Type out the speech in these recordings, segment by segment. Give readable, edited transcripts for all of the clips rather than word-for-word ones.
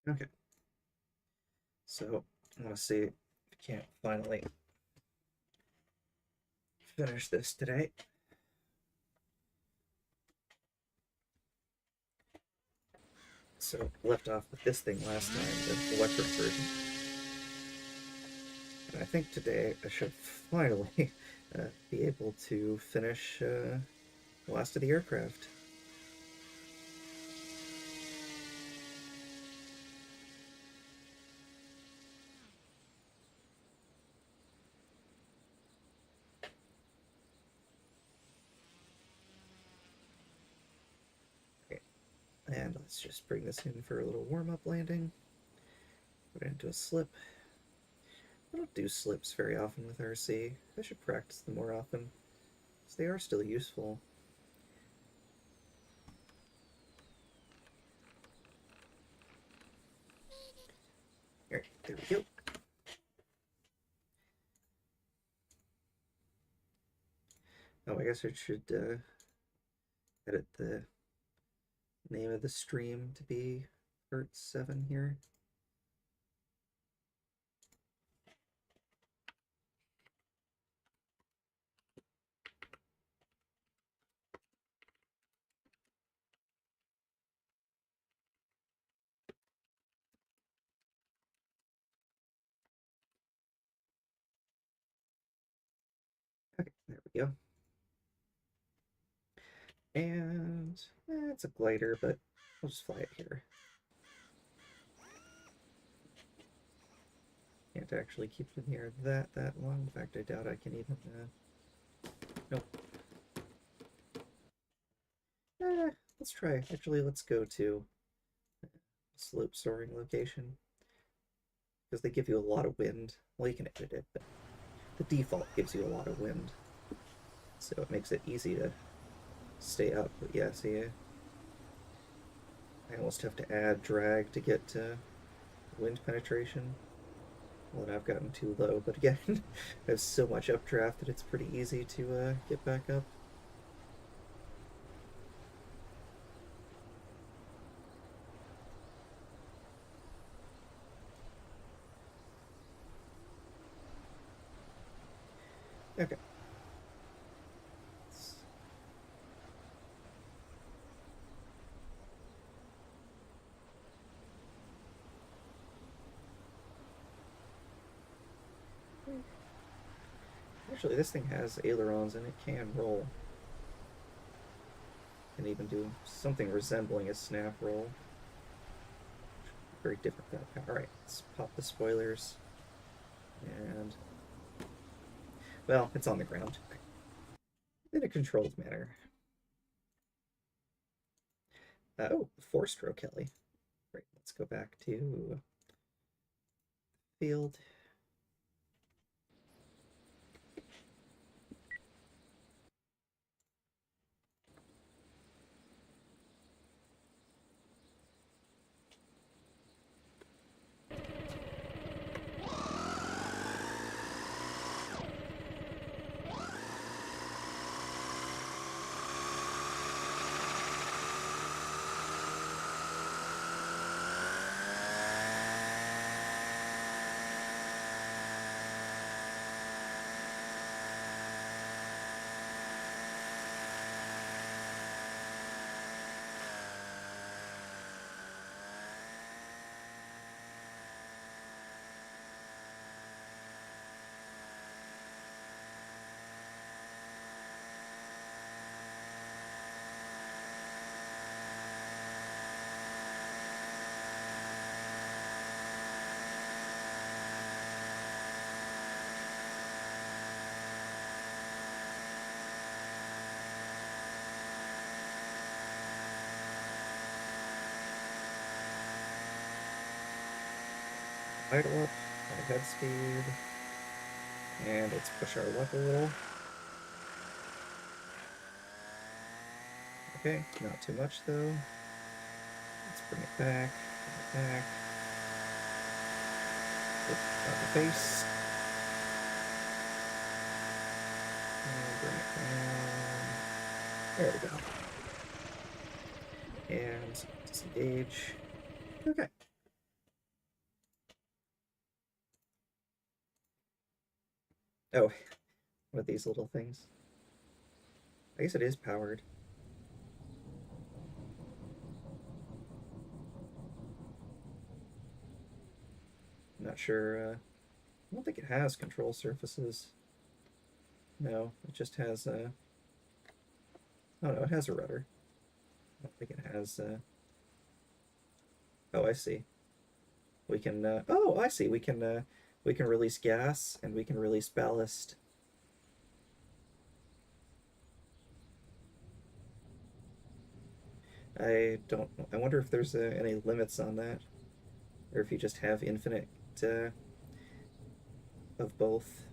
Okay, so I want to see if I can't finally finish this today. So left off with this thing last time, the electric version. And I think today I should finally be able to finish the last of the aircraft. Okay, and let's just bring this in for a little warm-up landing. Put it into a slip. I don't do slips very often with RC. I should practice them more often, because they are still useful. Alright, there we go. Oh, I guess I should edit the name of the stream to be Vert7 here. Okay, there we go. And it's a glider, but I'll just fly it here. Can't actually keep it in the air that long. In fact, I doubt I can even. Nope. Let's try. Actually, let's go to slope soaring location because they give you a lot of wind. Well, you can edit it, but the default gives you a lot of wind, so it makes it easy to stay up. But yeah, see, I almost have to add drag to get wind penetration. Well, I've gotten too low, but again, I have so much updraft that it's pretty easy to get back up. Okay. Actually, this thing has ailerons and it can roll. And even do something resembling a snap roll. Very different than that. Alright, let's pop the spoilers. And, well, it's on the ground. In a controlled manner. Oh, four-stroke heli. Right, let's go back to field. Idle up, my head speed. And let's push our luck a little. Okay, not too much though. Let's bring it back, bring it back. Flip out the face. And bring it down. There we go. And disengage. Okay. Oh, one of these little things. I guess it is powered. I'm not sure. I don't think it has control surfaces. No, it just has oh no, it has a rudder. I don't think it has oh, I see. We can oh, I see. We can release gas and we can release ballast. I don't I wonder if there's any limits on that or if you just have infinite uh, of both.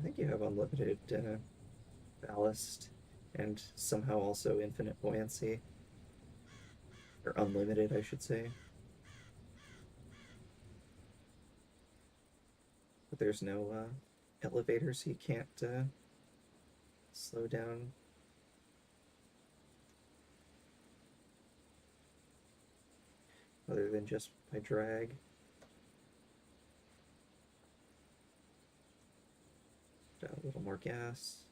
I think you have unlimited ballast and somehow also infinite buoyancy. Or unlimited, I should say. But there's no elevators, so you can't slow down. Other than just by drag. Add a little more gas.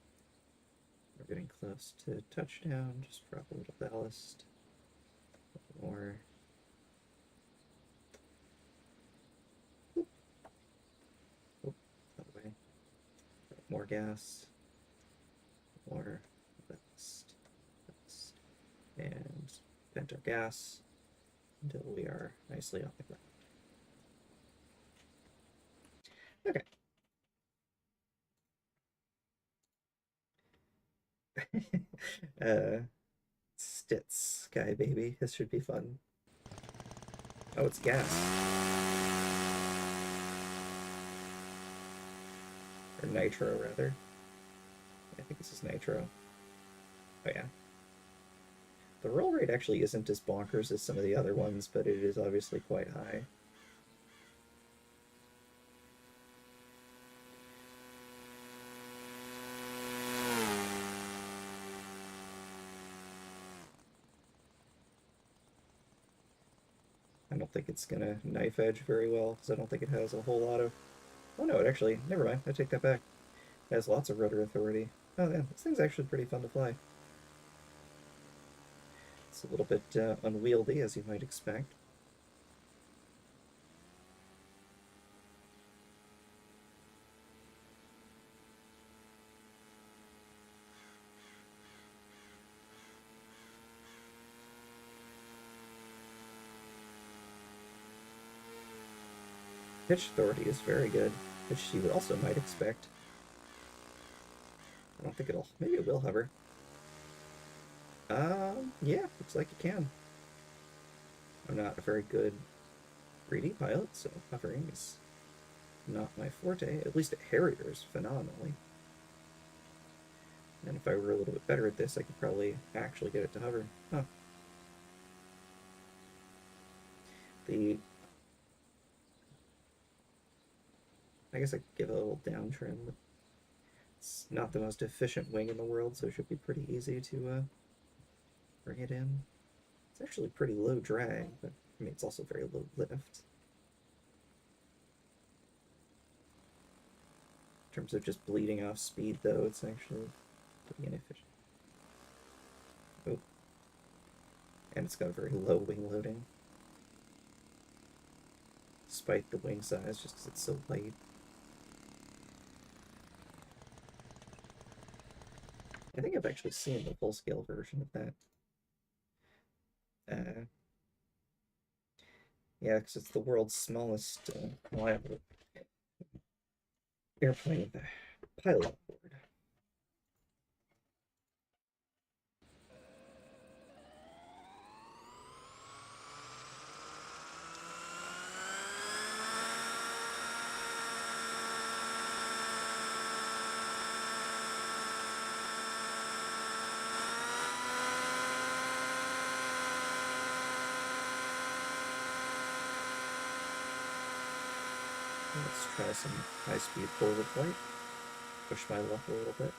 We're getting close to touchdown. Just drop a little ballast. A little more. Oop. Oop. That way. More gas. More ballast. Ballast. And vent our gas until we are nicely off the ground. Okay. Stitz, Sky Baby. This should be fun. Oh, it's gas. Or nitro, rather. I think this is nitro. Oh, yeah. The roll rate actually isn't as bonkers as some of the other ones, but it is obviously quite high. I don't think it's gonna knife edge very well, because I don't think it has a whole lot of... Oh no, it actually... Never mind, I take that back. It has lots of rudder authority. Oh yeah, this thing's actually pretty fun to fly. It's a little bit unwieldy, as you might expect. Pitch authority is very good, which you also might expect. I don't think it'll... Maybe it will hover. Yeah, looks like it can. I'm not a very good 3D pilot, so hovering is not my forte. At least at Harriers, phenomenally. And if I were a little bit better at this, I could probably actually get it to hover. Huh. I guess I could give it a little down trim. It's not the most efficient wing in the world, so it should be pretty easy to bring it in. It's actually pretty low drag, but I mean, it's also very low lift. In terms of just bleeding off speed, though, it's actually pretty inefficient. Oh. And it's got a very low wing loading. Despite the wing size, just because it's so light. I think I've actually seen the full-scale version of that. Yeah, because it's the world's smallest reliable airplane with a pilot on board. Let's try some high-speed forward flight. Push my luck a little bit.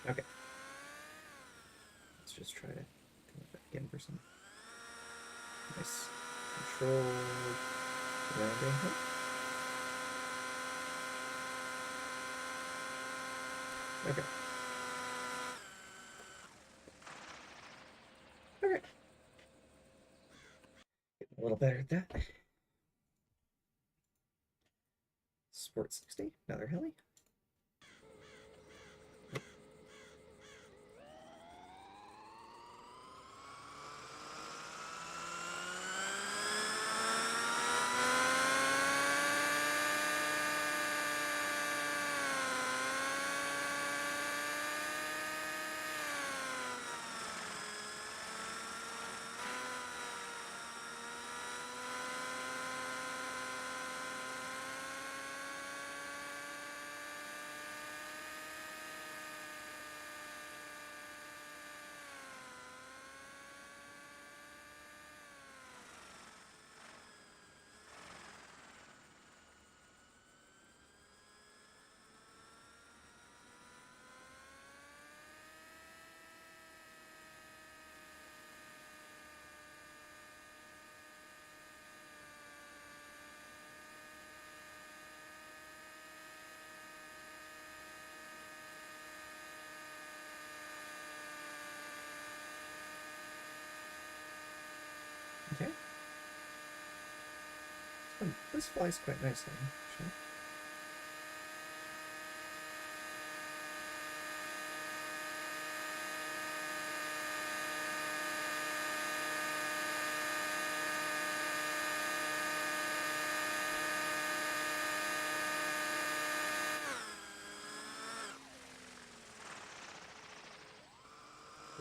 Okay. Let's just try to come back in for some nice controlled landing here. Okay. Okay. Getting a little better at that. Sport 60, another heli. Okay. This flies quite nicely, actually.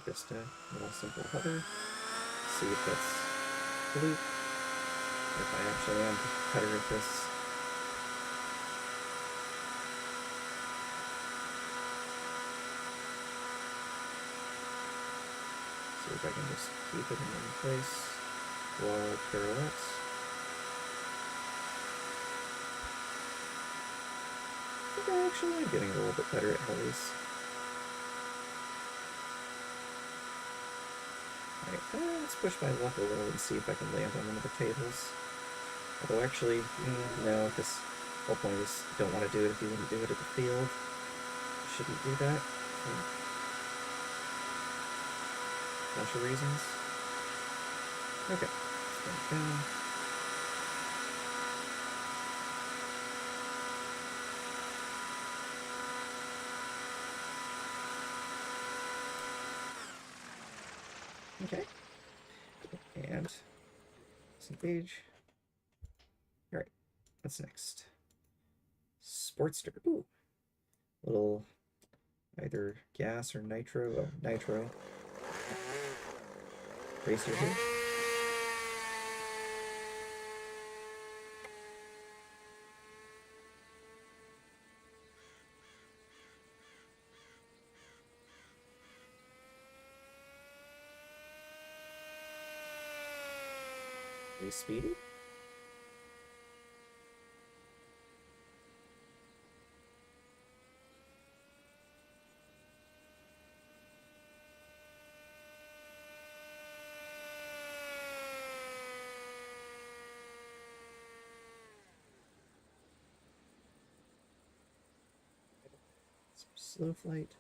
Just a little simple hover. See if that's blue. If I actually am better at this. See if I can just keep it in one place while pirouettes. I think I actually am getting a little bit better at helis. Alright, let's push my luck a little and see if I can land on one of the tables. Although actually, no, this whole point is you don't want to do it if you want to do it at the field. You shouldn't do that for a bunch of reasons. Okay, let's go down. Okay, and disengage. Alright, what's next? Sportster. Ooh, little either gas or nitro. Oh, nitro. Racer here. Pretty speedy. Slow flight.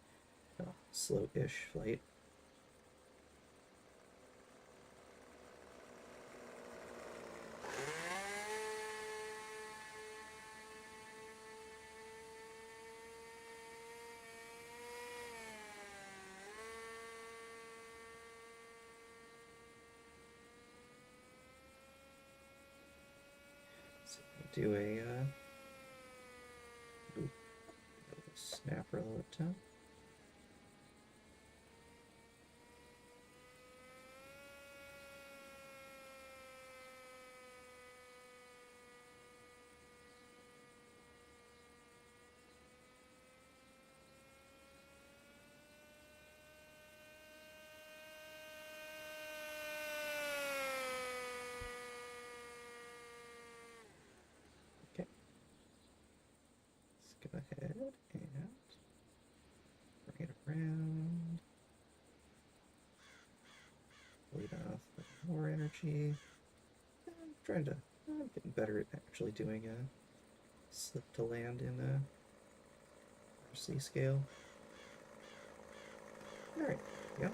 Oh, slow-ish flight. So do a macro up top. Okay. Let's go ahead and bring it around. Bleed off a little more energy. I'm getting better at actually doing a slip to land in a RC scale. Alright, there we go.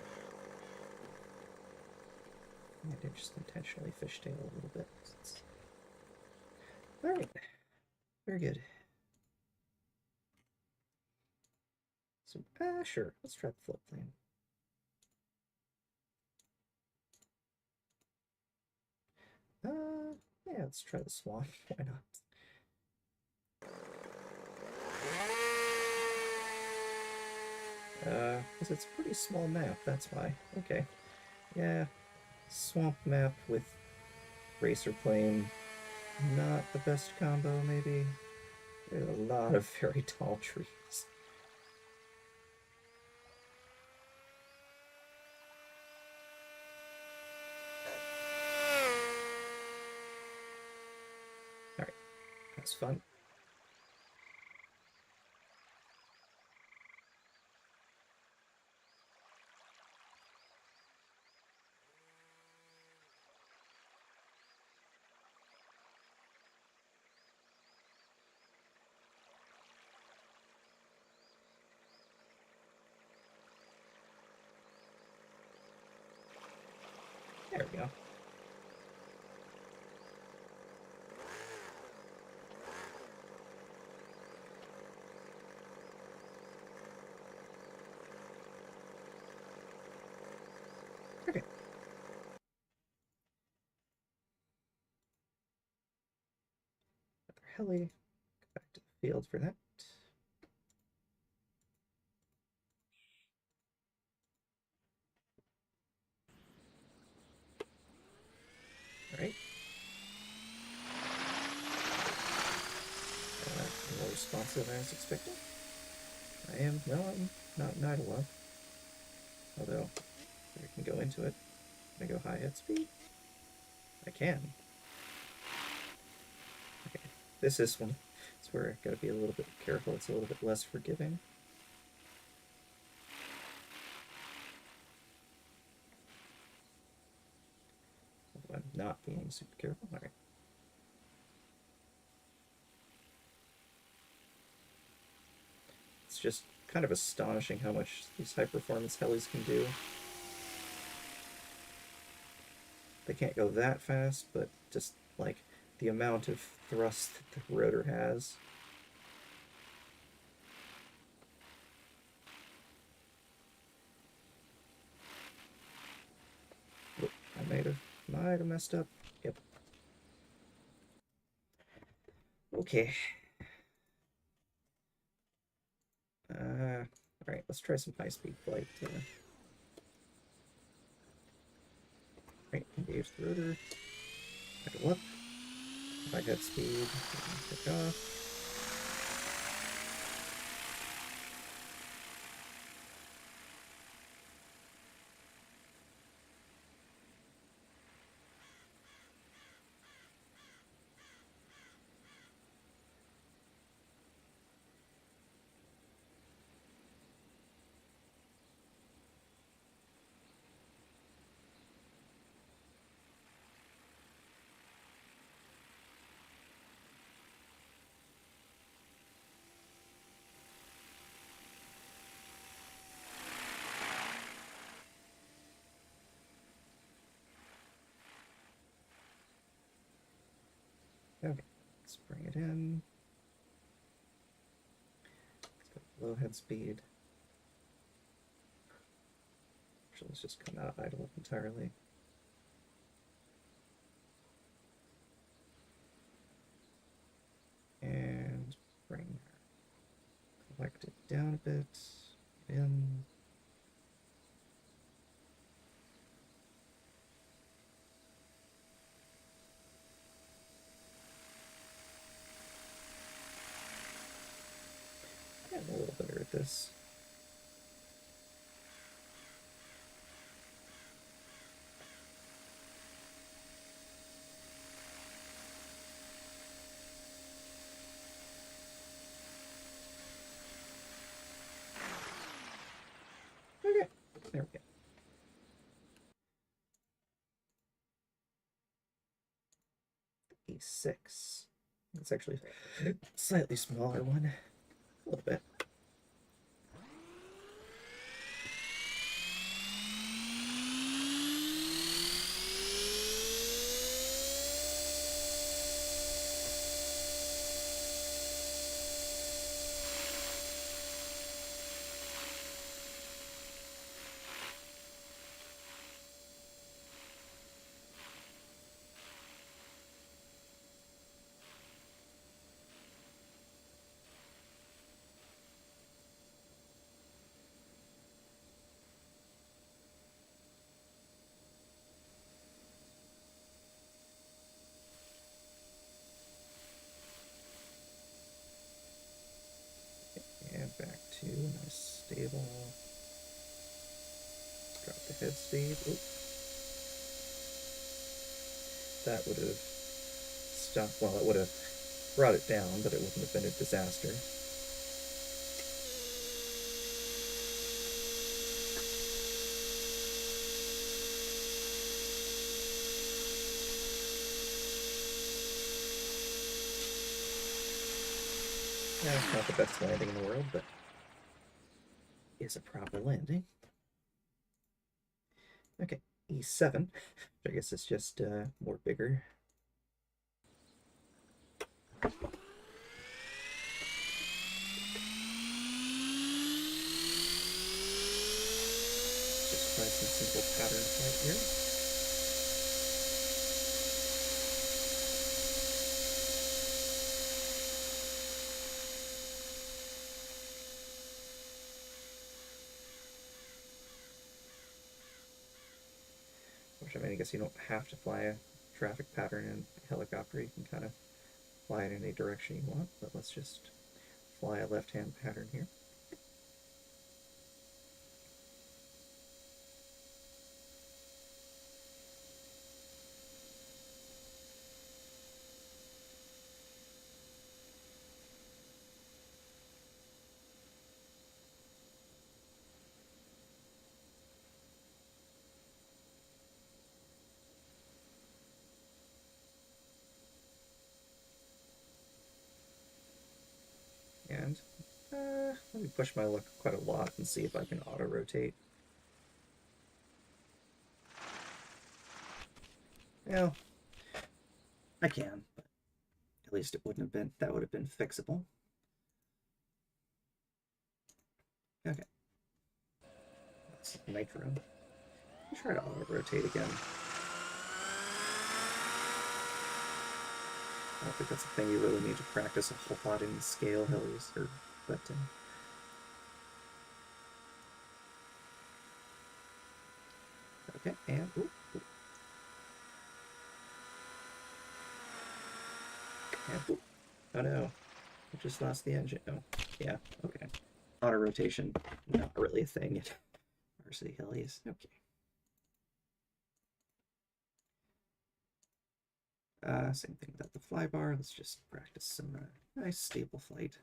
I did just intentionally fishtail a little bit. Alright, very good. So, sure, let's try the float plane. Yeah, let's try the swan. Why not? Because it's a pretty small map, that's why. Okay. Yeah, swamp map with racer plane. Not the best combo, maybe. There's a lot of very tall trees. Alright, that's fun. There we go. Okay. Another heli. Go back to the field for that. Alright. More responsive than I was expecting. I'm not an idle. Although, I can go into it. Can I go high at speed? I can. Okay, this is one. It's where I gotta be a little bit careful. It's a little bit less forgiving. I'm not being super careful. Alright. It's just kind of astonishing how much these high-performance helis can do. They can't go that fast, but just, like, the amount of thrust that the rotor has. Oop, I might have messed up. Yep. Okay. Alright, let's try some high-speed flight. Right, engage the rotor. Idle up. High head speed. Take off. Okay, let's bring it in. Let's go low head speed. Actually, let's just come out idle entirely. And bring collected down a bit. In. I'm a little better at this. Okay, there we go. E6. It's actually a slightly smaller one. A little bit. And back to nice stable. Drop the head speed. Oop. That would have stopped. Well, it would have brought it down, but it wouldn't have been a disaster. Yeah, it's not the best landing in the world, but is a proper landing. Okay, E7, which I guess is just more bigger. Just try some simple patterns right here. Which, I mean, I guess you don't have to fly a traffic pattern in a helicopter. You can kind of fly it in any direction you want, but let's just fly a left-hand pattern here. And let me push my luck quite a lot and see if I can auto-rotate. Well, I can, but at least it wouldn't have been, that would have been fixable. Okay. That's nitro. Try to auto-rotate again. I don't think that's a thing you really need to practice a whole lot in scale helis, but okay, and ooh. And ooh. Oh no, I just lost the engine. Oh, yeah, okay. Auto rotation, not really a thing in RC helis. Okay. Same thing without the flybar. Let's just practice some nice stable flight.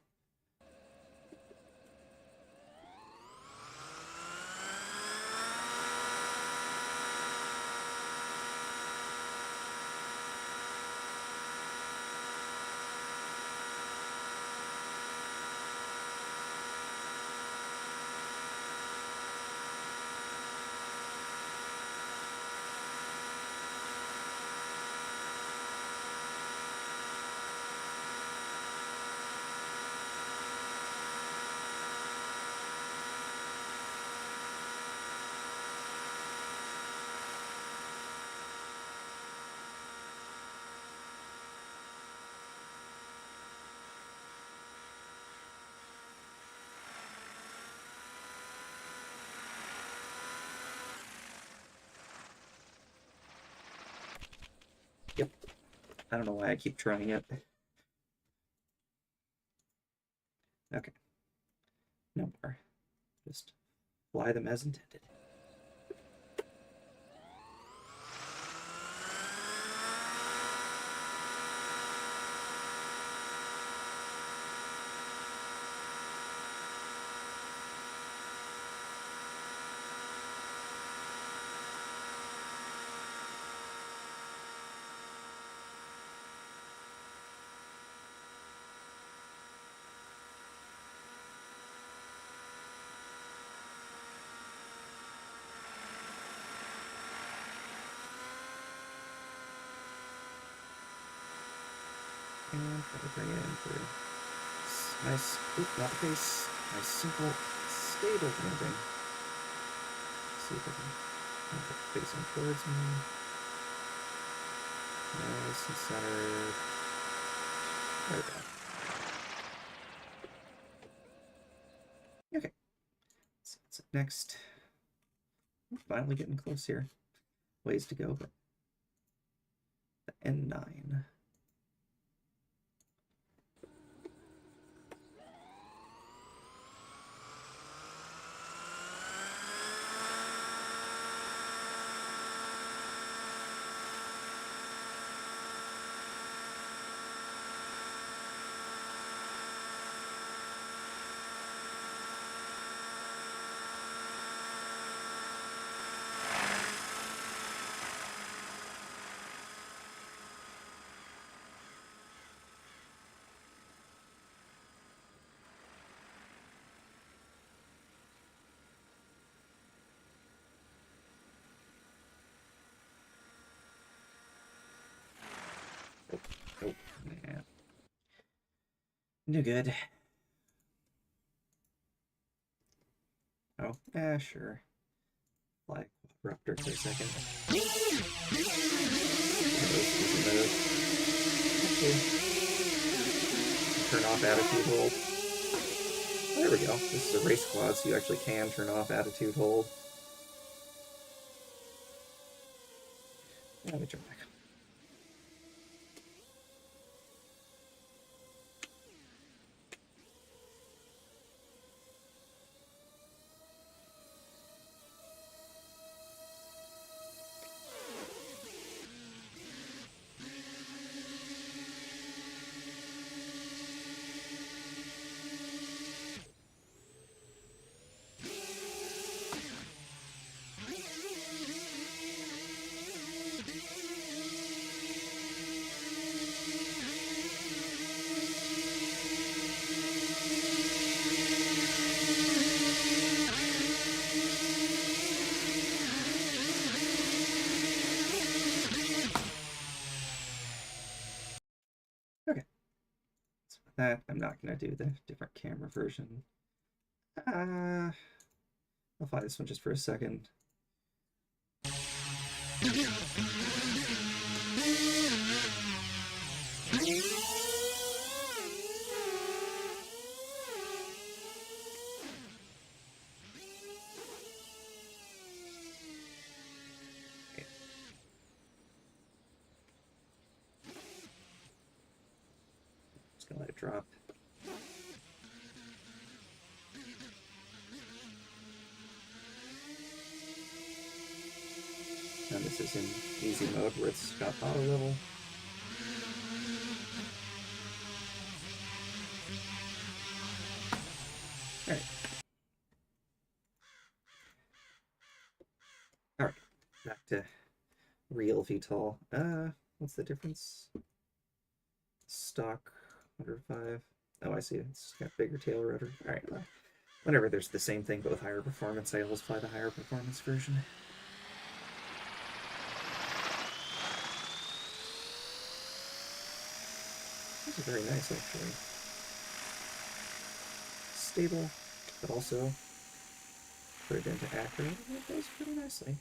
I don't know why I keep trying it. Okay. No more. Just fly them as intended. And try to bring it in for nice, not the face, nice, simple, stable landing. See if I can put the face in towards me. Nice and centered. There we go. Okay. So what's up next? We're finally getting close here. Ways to go, but the N9. Oh, man. No good. Oh, sure. Fly Raptor for a second. Turn off attitude hold. Oh, there we go. This is a race quad, so you actually can turn off attitude hold. Let me turn back. Okay. So with that, I'm not going to do the different camera version. I'll fly this one just for a second. Just gonna let it drop. And this is in easy mode where it's got auto level. Alright. Alright. Back to real VTOL. What's the difference? Stock 105. Oh, I see. It's got bigger tail rotor. Alright, well, whenever there's the same thing but with higher performance, I always fly the higher performance version. This is very nice, actually. Stable, but also put it into accurate, and it does pretty nicely.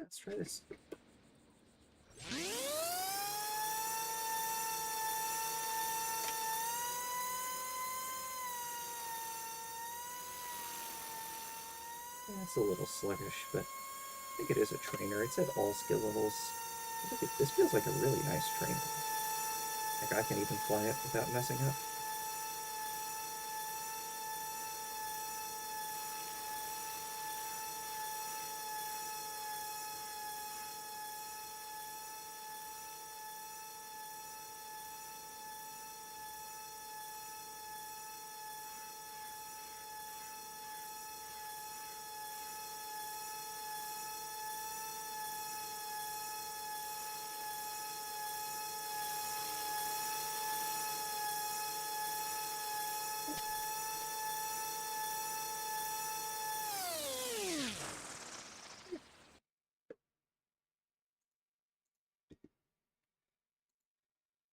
let's try this. Yeah, it's a little sluggish, but I think it is a trainer. It's at all skill levels. This feels like a really nice trainer. Like I can even fly it without messing up.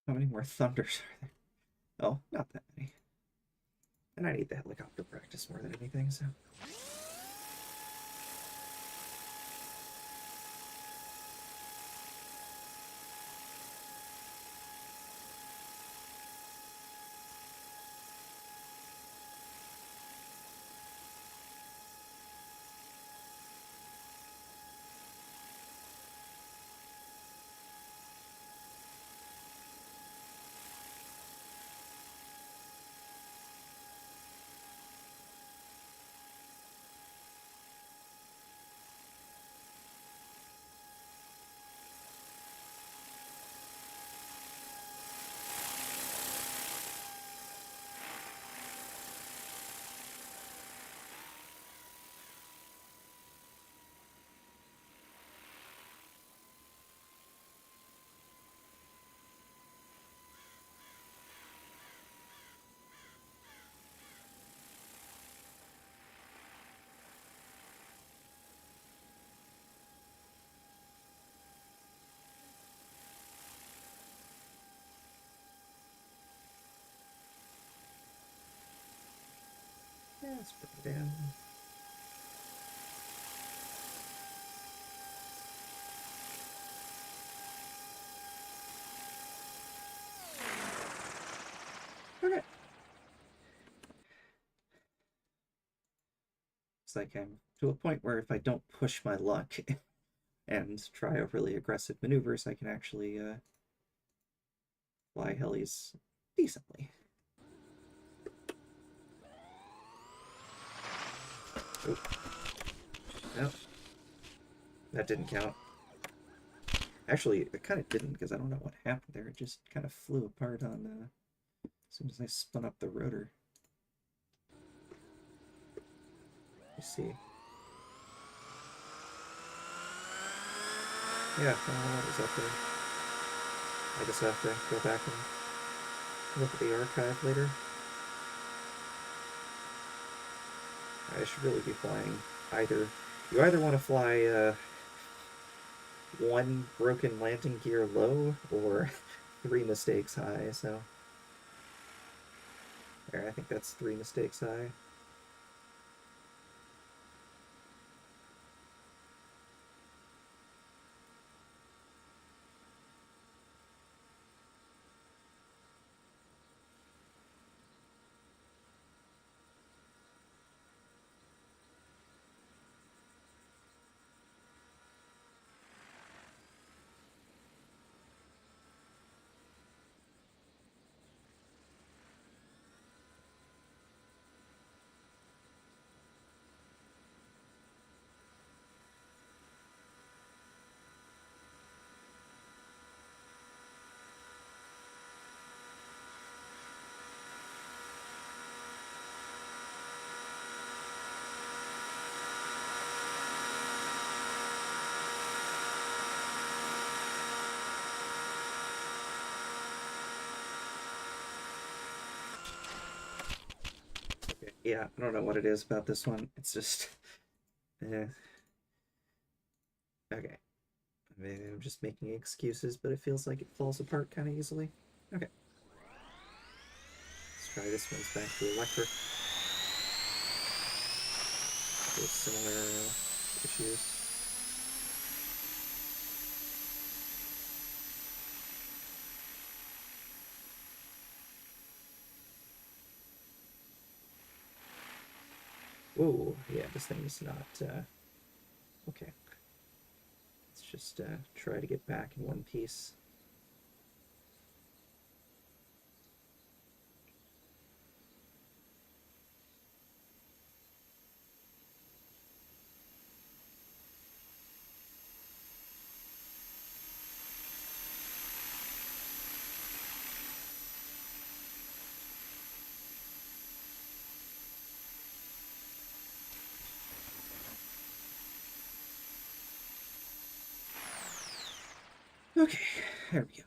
How many more thunders are there? Oh, not that many. And I need the helicopter practice more than anything, so. Yeah, let's put it down. Okay. It's like I'm to a point where if I don't push my luck and try overly aggressive maneuvers, I can actually fly helis decently. Oh. No. That didn't count. Actually, it kind of didn't because I don't know what happened there. It just kind of flew apart on as soon as I spun up the rotor. You see. Yeah, what was up there? I just have to go back and look at the archive later. I should really be flying either. You either want to fly one broken landing gear low or 3 mistakes high, so. There, I think that's 3 mistakes high. Okay, yeah, I don't know what it is about this one. It's just. Eh. Okay. Maybe I'm just making excuses, but it feels like it falls apart kind of easily. Okay. Let's try this one's back to electric. With similar issues. Whoa, yeah, this thing is not, okay. Let's just try to get back in one piece. Okay, there we go.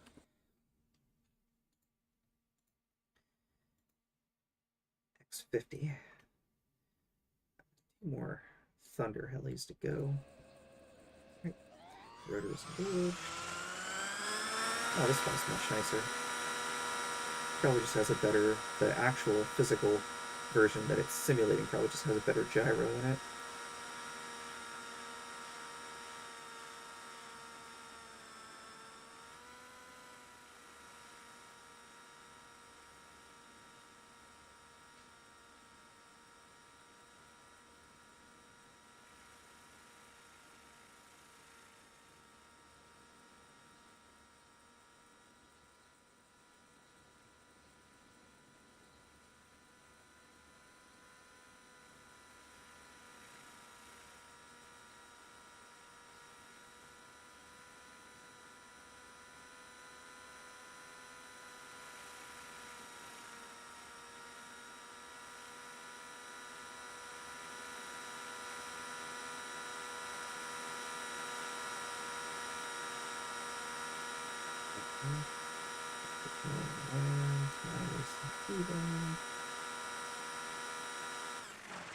X50. More thunder helis to go. Right. Rotor is engaged. Oh, this one's much nicer. Probably just has a better, the actual physical version that it's simulating probably just has a better gyro in it.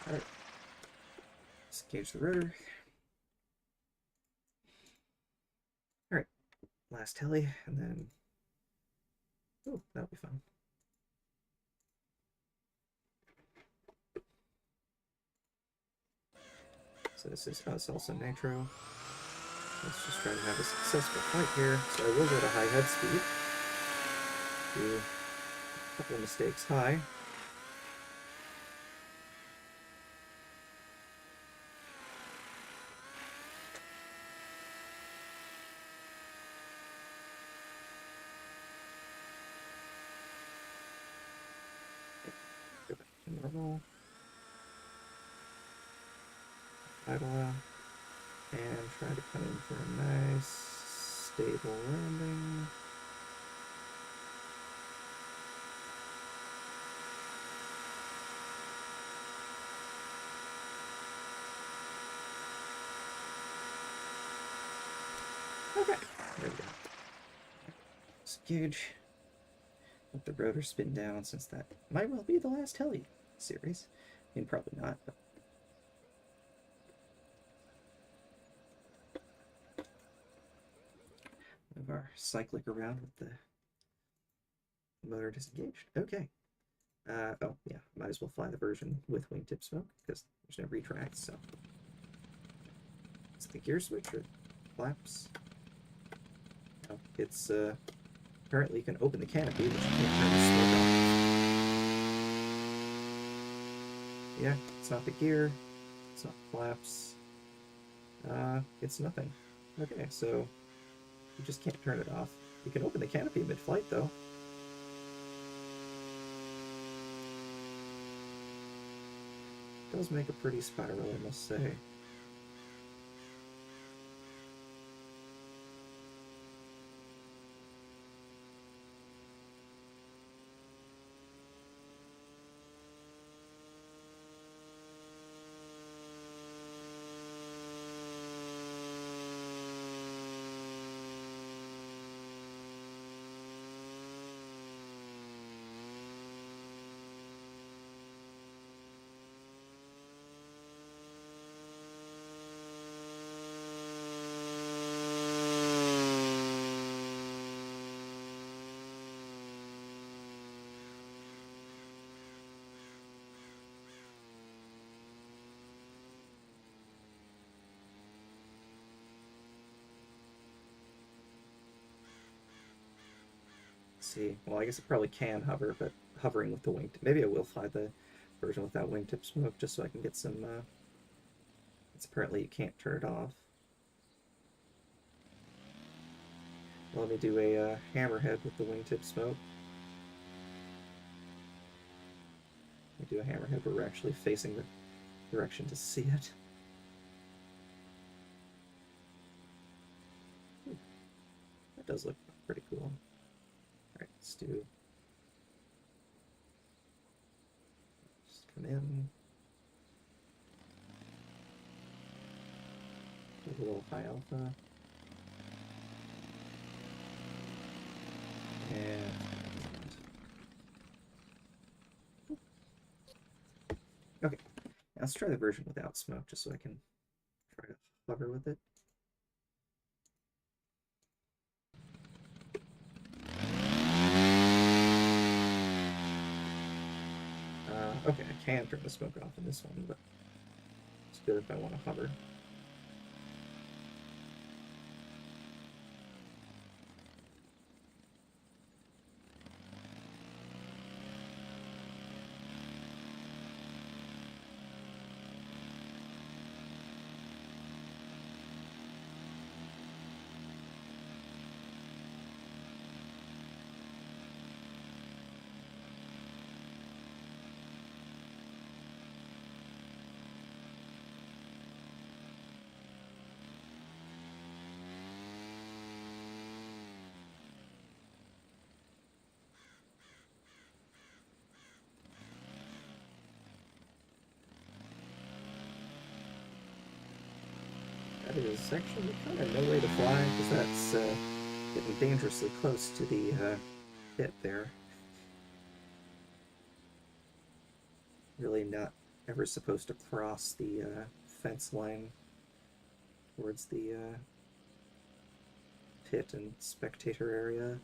Alright. Disengage the rotor. Alright. Last heli, and then... Oh, that'll be fun. So this is us also nitro. Let's just try to have a successful flight here. So I will go to high head speed. Do a couple of mistakes high. Go back to normal. Idle out. And try to come in for a nice, stable landing. Okay, there we go. Disengage. Let the rotor spin down, since that might well be the last heli series. I mean, probably not, but... Move our cyclic around with the motor disengaged. Okay. Oh, yeah, might as well fly the version with wingtip smoke, because there's no retracts, so... Is it the gear switch or flaps? Oh, it's, apparently you can open the canopy, but you can't turn the smoke off. Yeah, it's not the gear, it's not the flaps, it's nothing. Okay, so you just can't turn it off. You can open the canopy mid-flight, though. It does make a pretty spiral, I must say. See, well, I guess it probably can hover, but hovering with the wing. Maybe I will fly the version without wingtip smoke, just so I can get some, it's apparently you can't turn it off. Let me do a hammerhead with the wingtip smoke. Let me do a hammerhead where we're actually facing the direction to see it. Ooh, that does look pretty cool. Alright, let's do... Just come in. Do a little high alpha. And... Okay, now let's try the version without smoke, just so I can try to hover with it. Okay, I can turn the smoke off in this one, but it's good if I want to hover. That is actually kind of no way to fly, because that's getting dangerously close to the pit there. Really not ever supposed to cross the fence line towards the pit and spectator area.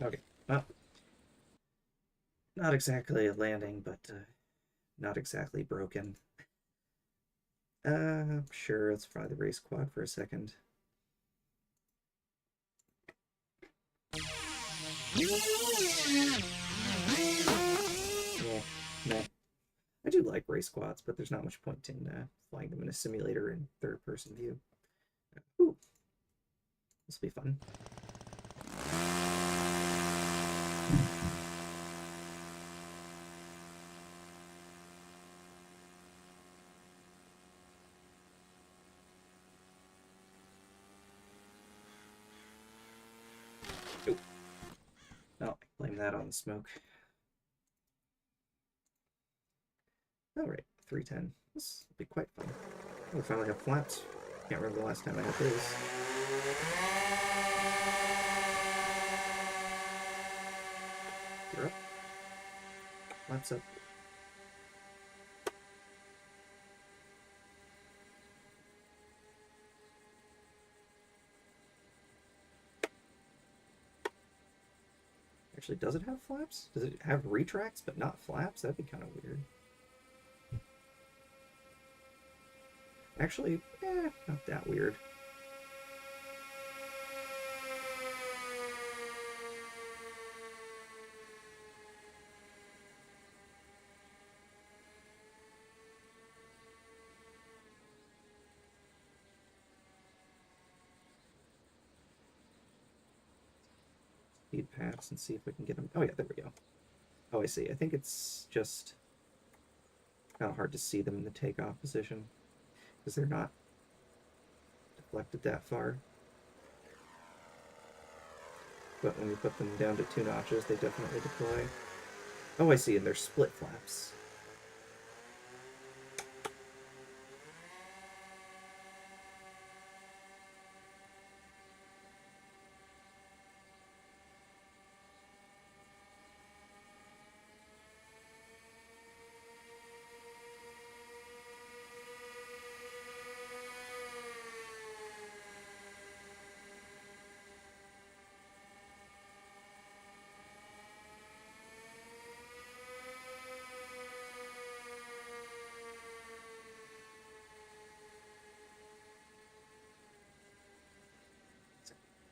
Okay, well, not exactly a landing, but not exactly broken. Sure, let's fly the race quad for a second. Yeah, nah. I do like race quads, but there's not much point in flying them in a simulator in third-person view. Ooh, this will be fun. Ooh. Oh, blame that on the smoke. Alright, 310. This will be quite fun. We finally have flaps. Can't remember the last time I had those. You're up. Flaps up. Actually, does it have flaps? Does it have retracts but not flaps? That'd be kind of weird. Actually, not that weird. Speed paths and see if we can get them. Oh yeah, there we go. Oh, I see. I think it's just kind of hard to see them in the takeoff position because they're not deflected that far. But when you put them down to 2 notches, they definitely deploy. Oh, I see, and they're split flaps.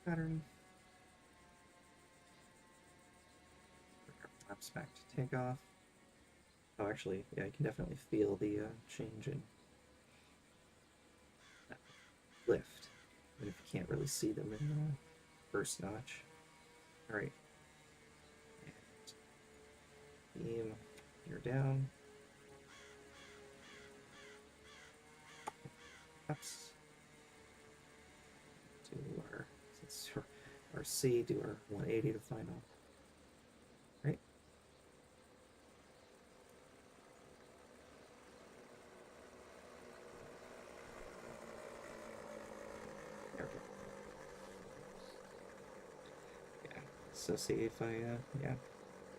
pattern. Bring our flaps back to takeoff. Oh, actually, yeah, you can definitely feel the change in lift, even if you can't really see them in the first notch. All right, and beam, you're down. Ups. Do our, since our C, do our 180 to final. Right? There we go. Yeah. So see if I, yeah,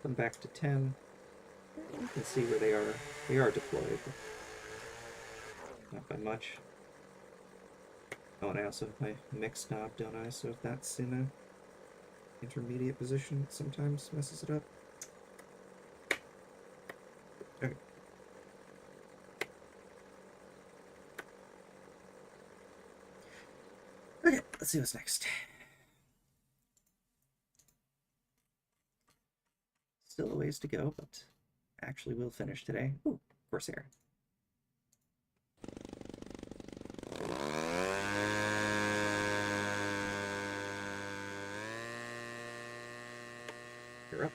come back to 10. You can see where they are. They are deployed, but not by much. Oh, and I also have my mix knob, don't I? So if that's in a intermediate position, it sometimes messes it up. Okay. Okay, let's see what's next. Still a ways to go, but actually we'll finish today. Ooh, Corsair. You're up.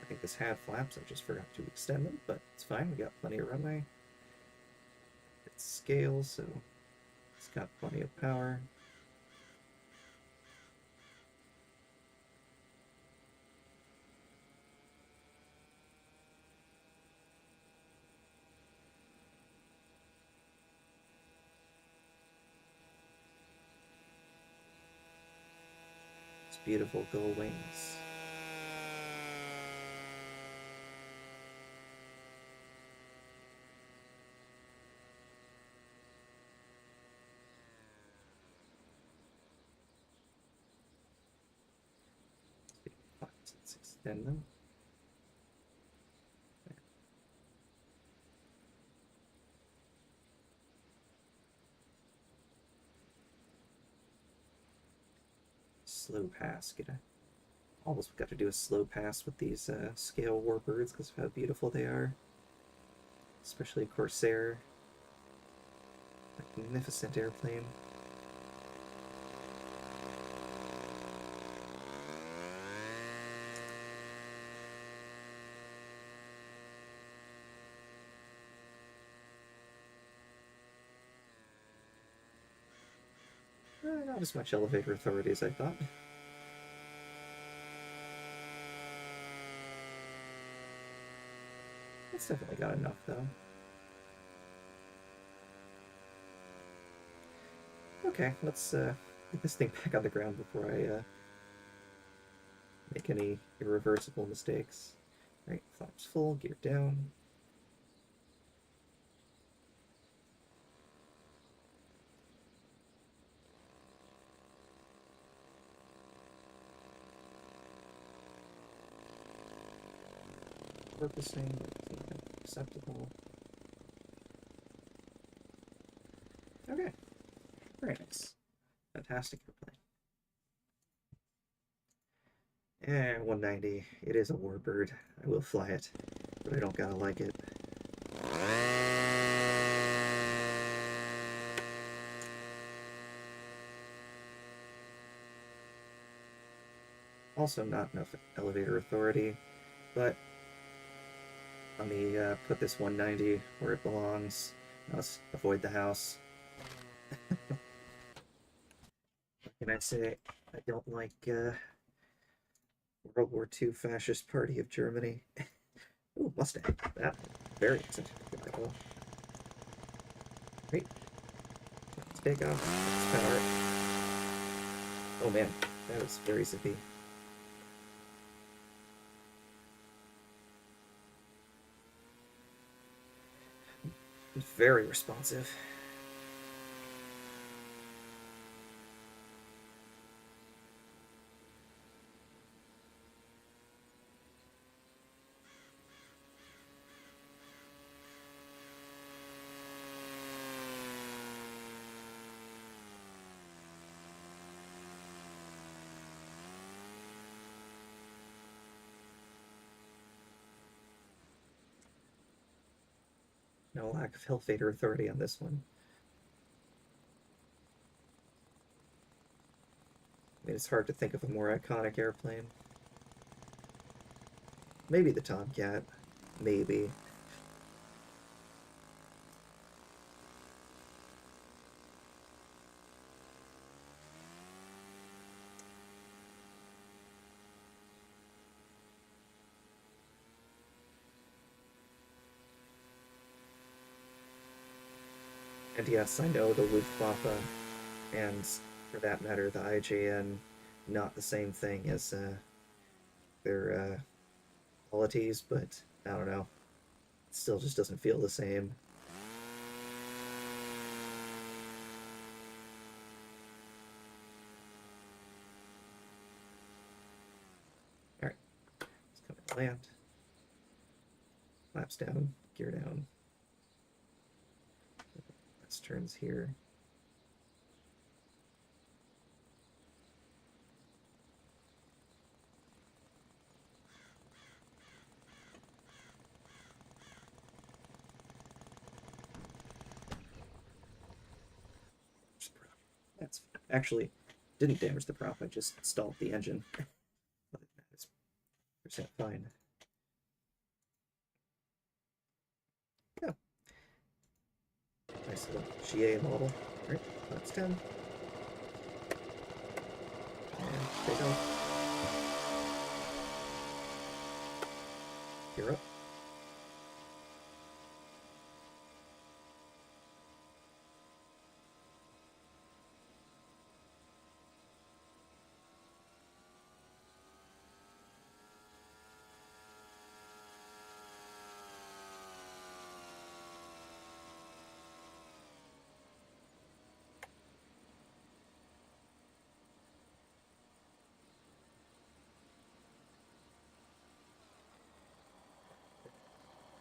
I think this had flaps, I just forgot to extend them, but it's fine, we got plenty of runway. It's scale, so it's got plenty of power. It's beautiful gull wings. Let's extend them. Slow pass. Almost got to do a slow pass with these scale warbirds because of how beautiful they are. Especially Corsair. Magnificent airplane. Not as much elevator authority as I thought. It's definitely got enough, though. Okay, let's get this thing back on the ground before I make any irreversible mistakes. Right, flaps full, gear down. Purposing, acceptable. Okay, very nice. Fantastic airplane. 190. It is a Warbird. I will fly it, but I don't gotta like it. Also not enough elevator authority, but let me put this 190 where it belongs. Now let's avoid the house. What can I say? I don't like World War II fascist party of Germany. Ooh, Mustang. That very eccentric vehicle. Great. Let's take off. Let's power it. Oh man, that was very zippy. Very responsive. No lack of Hellfader authority on this one. I mean, it's hard to think of a more iconic airplane. Maybe the Tomcat. Maybe. And yes, I know the Luftwaffe, and for that matter, the IJN, not the same thing as their qualities, but I don't know. It still just doesn't feel the same. Alright, let's come and land. Flaps down, gear down. Let's turns here. That's actually didn't damage the prop. I just stalled the engine. But that is percent fine. Yeah. Nice little GA model. Alright, that's 10. And take off. You're up.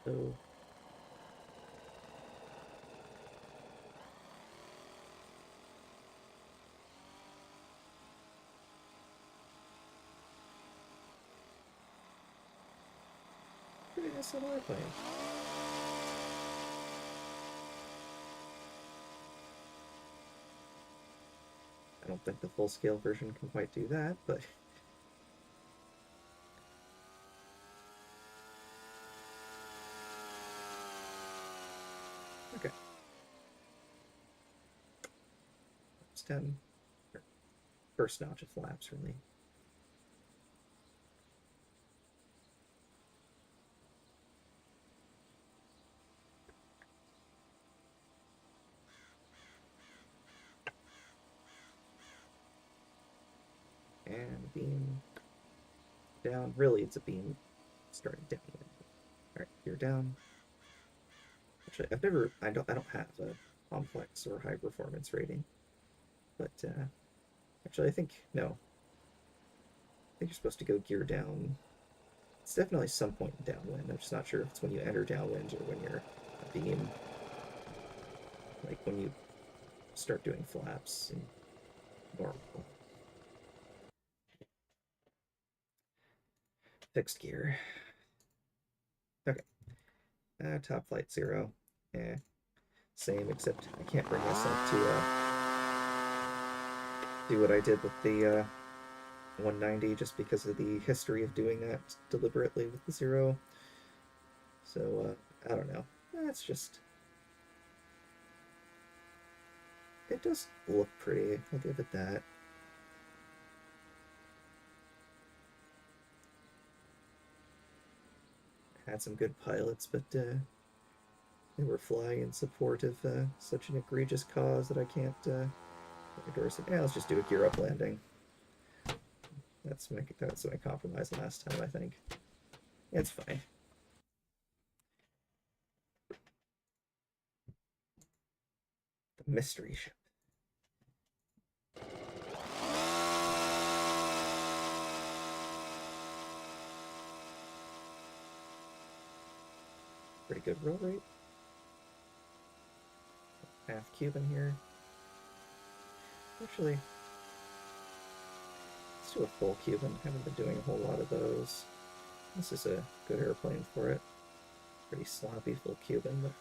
So pretty nice little airplane. I don't think the full-scale version can quite do that, but okay. It's 10. First notch of flaps, really. And beam down. Really, it's a beam starting downwind. Alright, you're down. Actually, I don't have a complex or high performance rating, but actually, I think no. I think you're supposed to go gear down. It's definitely some point in downwind. I'm just not sure if it's when you enter downwind or when you're a beam. Like when you start doing flaps and normal. Fixed gear. Okay. Top flight 0. Eh. Same, except I can't bring myself to do what I did with the 190 just because of the history of doing that deliberately with the 0. So, I don't know. That's just... It does look pretty. I'll give it that. Had some good pilots, but they were flying in support of such an egregious cause that I can't endorse it. Yeah, let's just do a gear up landing. That's my compromise last time, I think. It's fine. The mystery ship. Pretty good roll rate. Half Cuban here. Actually, let's do a full Cuban. Haven't been doing a whole lot of those. This is a good airplane for it. Pretty sloppy full Cuban, but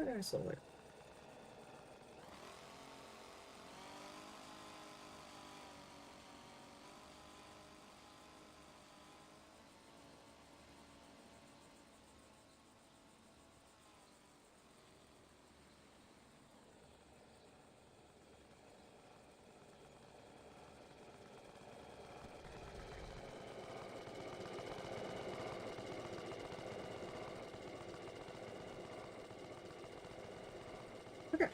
I saw it. Okay.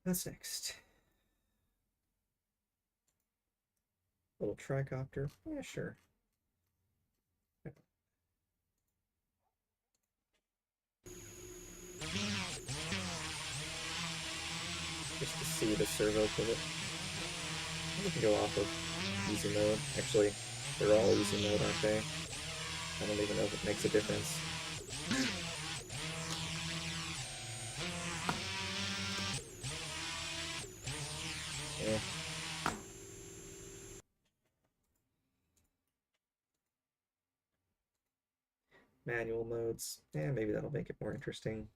What's next? Little tricopter. Yeah, sure. Just to see the servo pivot. We can go off of easy mode. Actually, they're all easy mode, aren't they? I don't even know if it makes a difference. Yeah. Manual modes. Yeah, maybe that'll make it more interesting.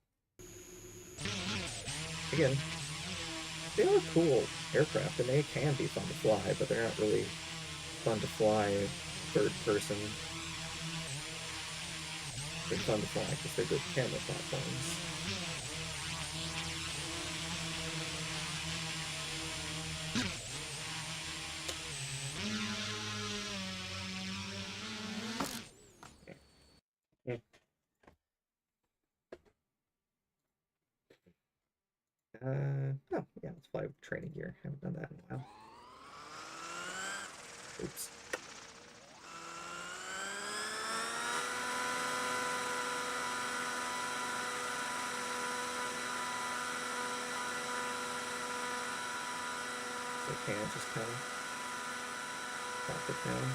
Again, they are cool aircraft, and they can be fun to fly, but they're not really fun to fly third person. They're fun to fly because they're good camera platforms. Yeah. Oh, yeah, let's fly with training gear. Haven't done that in a while. Oops. So I can just kind of drop it down.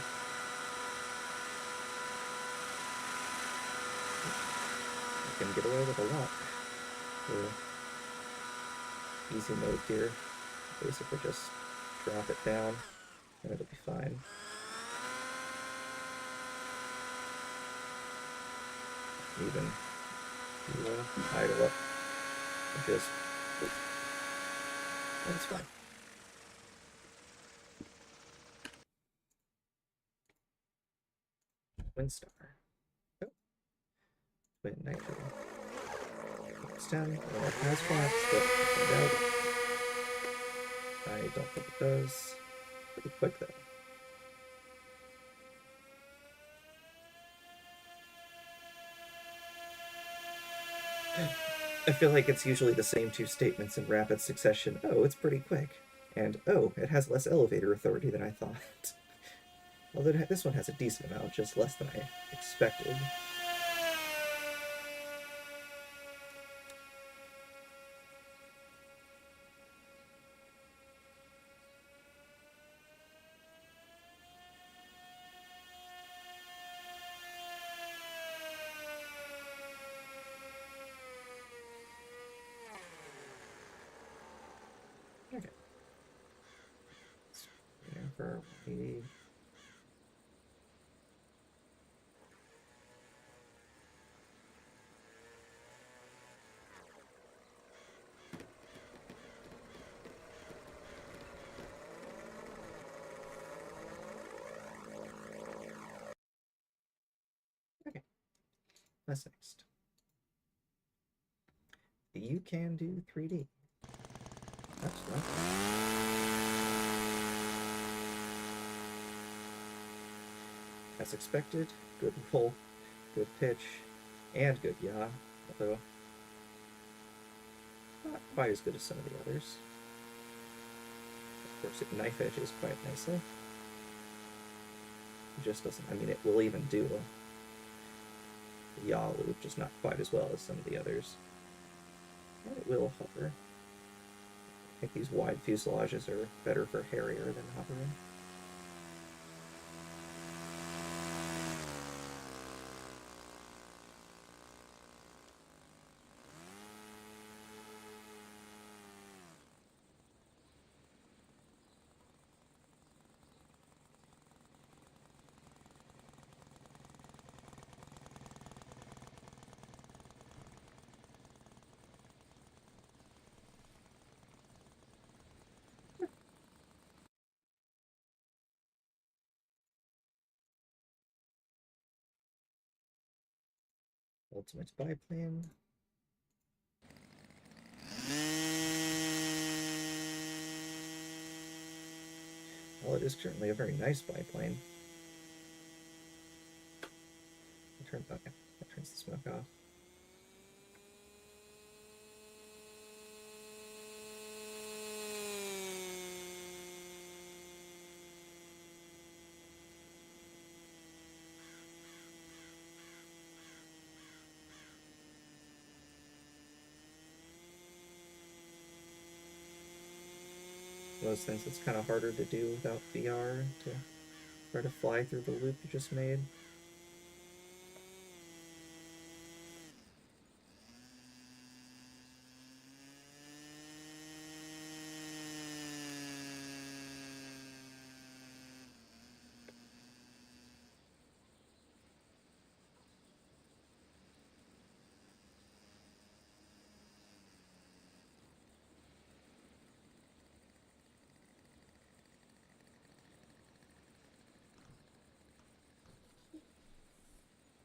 You can get away with a lot for easy mode gear. Basically just drop it down and it'll be fine. Even idle up and just, that's fine. Windstar. Oh. Twin nitro. It's 10. Well, it has flaps, but find out. I don't think it does. Pretty quick though. I feel like it's usually the same two statements in rapid succession. Oh, it's pretty quick. And, oh, it has less elevator authority than I thought. Although this one has a decent amount, just less than I expected. Okay. For 180. Okay. That's next. You can do 3D. That's fun. As expected, good roll, good pitch, and good yaw, although not quite as good as some of the others. Of course, it knife edges quite nicely. It just doesn't, I mean, it will even do a yaw loop, just not quite as well as some of the others. And it will hover. I think these wide fuselages are better for Harrier than hovering. Ultimate biplane. Well, it is certainly a very nice biplane. Okay, that turns the smoke off. Those things it's kind of harder to do without VR to try to fly through the loop you just made.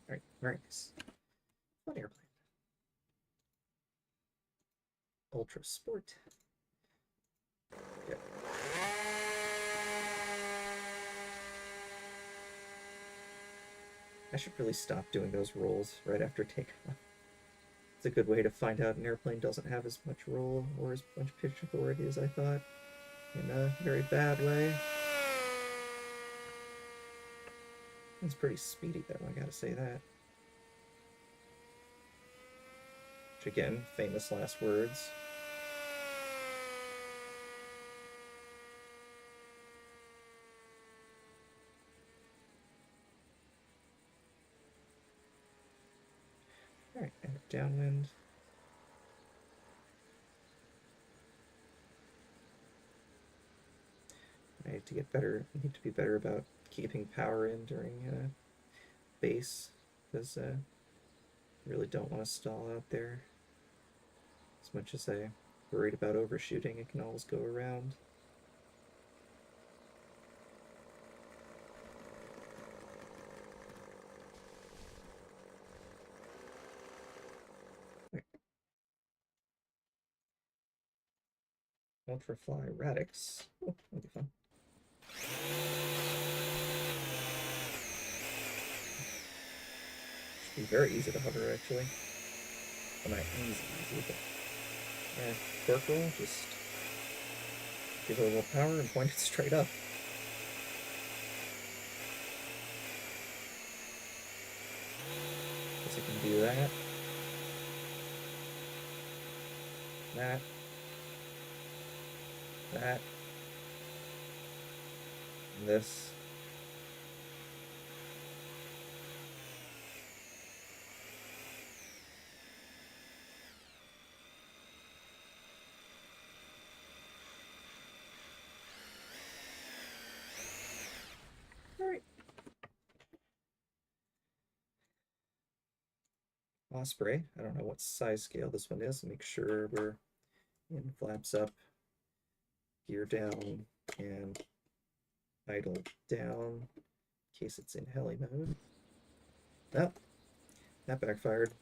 Alright, very nice. Fun airplane. Ultra Sport. Yep. I should really stop doing those rolls right after takeoff. It's a good way to find out an airplane doesn't have as much roll or as much pitch authority as I thought, in a very bad way. It's pretty speedy though, I gotta say that. Which again, famous last words. Alright, and downwind. I need to get better, need to be better about keeping power in during base, because I really don't want to stall out there. As much as I'm worried about overshooting, it can always go around. Ultrafly Radix. Oh, that'll be fun. Should be very easy to hover, actually. Well, not easy, but yeah, torque roll, just give it a little power and point it straight up. Guess I can do that. That. And this. Alright. Osprey. I don't know what size scale this one is. Make sure we're in flaps up, gear down, and idle down in case it's in heli mode. Oh, that backfired.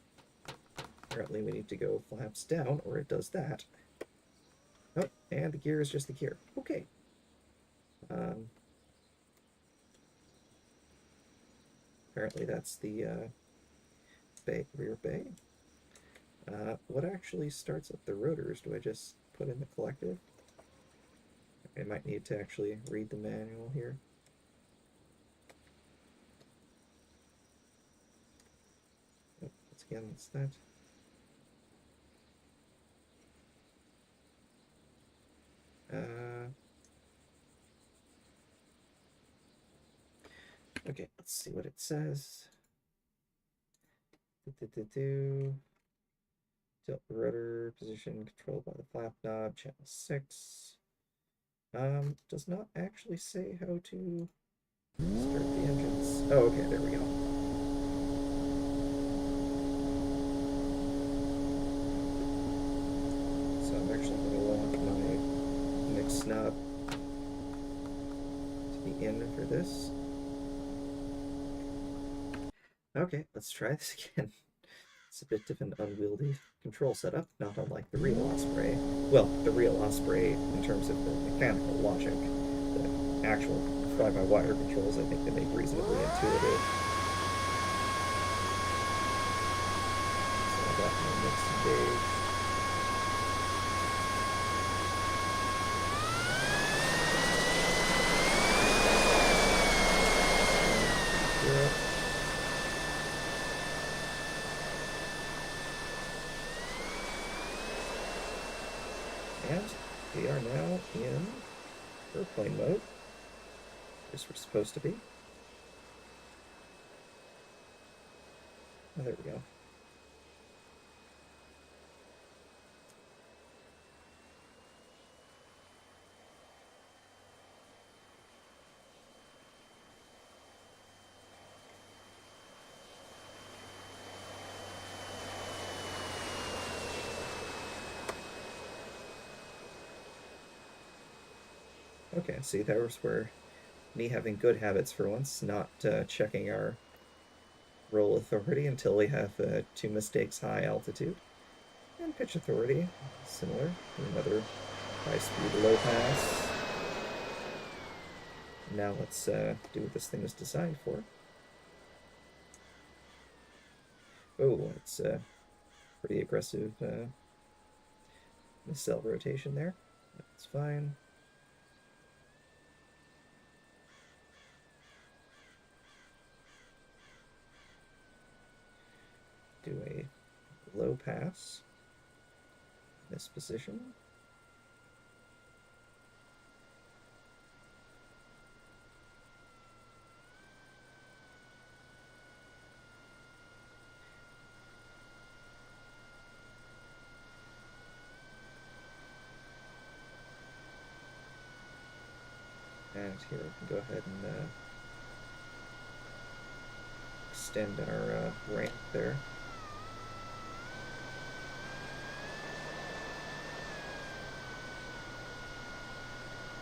Apparently we need to go flaps down or it does that. Oh, and the gear is just the gear. Okay. Apparently that's the rear bay. What actually starts up the rotors? Do I just put in the collective? I might need to actually read the manual here. Oh, once again, it's that. Okay, let's see what it says. Tilt the rotor position controlled by the flap knob, channel 6. Does not actually say how to start the engines. Oh, okay, there we go. So I'm actually going to lock my mix knob to the in for this. Okay, let's try this again. It's a bit of an unwieldy control setup, not unlike the real Osprey. Well, the real Osprey in terms of the mechanical logic. The actual fly-by-wire controls, I think they make reasonably intuitive. So I got my mixed engaged. And we are now in airplane mode, as we're supposed to be. Oh, there we go. Okay, see, that was where me having good habits for once, not checking our roll authority until we have 2 mistakes high altitude. And pitch authority, similar, another high speed low pass. Now let's do what this thing was designed for. Oh, it's pretty aggressive nacelle rotation there. That's fine. Do a low pass in this position. And here we can go ahead and extend our ramp there.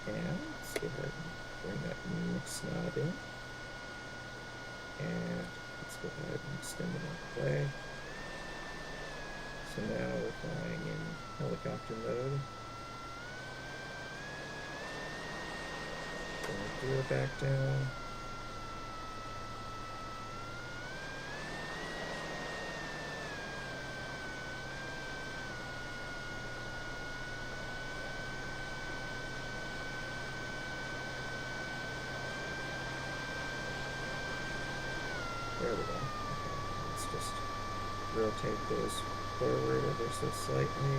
And let's go ahead and bring that mix knob in. And let's go ahead and extend it out play. So now we're flying in helicopter mode. Bring the gear back down. There we go. Okay, let's just rotate those forward ever so slightly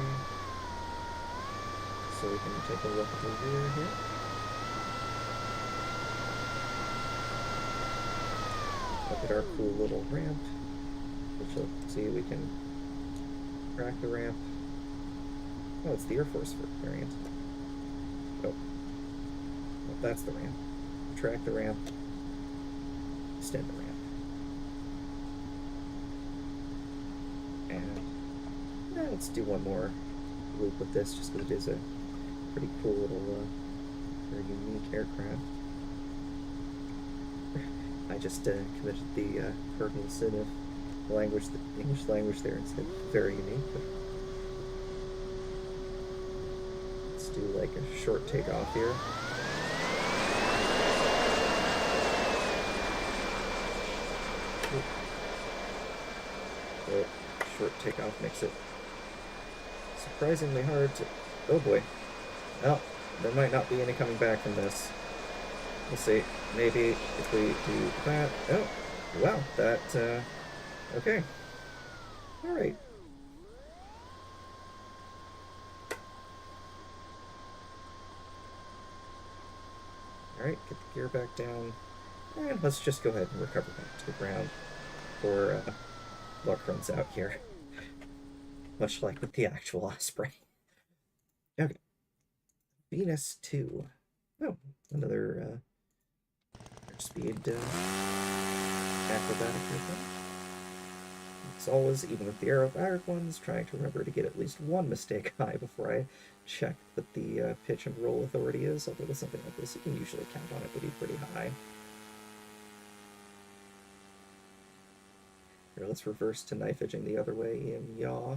so we can take a look at the rear here. Look at our cool little ramp, which let's see, we can track the ramp. Oh, it's the Air Force variant. Oh, well, that's the ramp. Track the ramp, extend the ramp. And let's do one more loop with this, just because it is a pretty cool little, very unique aircraft. I just committed the cardinal sin of the English language there and said very unique. But let's do like a short takeoff here. Oh, short takeoff makes it surprisingly hard to... Oh boy. Well, there might not be any coming back from this. We'll see. Maybe if we do that... Oh, wow, that, okay. Alright. Alright, get the gear back down. And let's just go ahead and recover back to the ground before luck runs out here. Much like with the actual Osprey. Okay. Venus 2. Oh, another speed acrobatic airplane. It's always, even with the aerobatic ones, trying to remember to get at least one mistake high before I check what the pitch and roll authority is. Although with something like this, you can usually count on it to be pretty high. Here, let's reverse to knife edging the other way in yaw.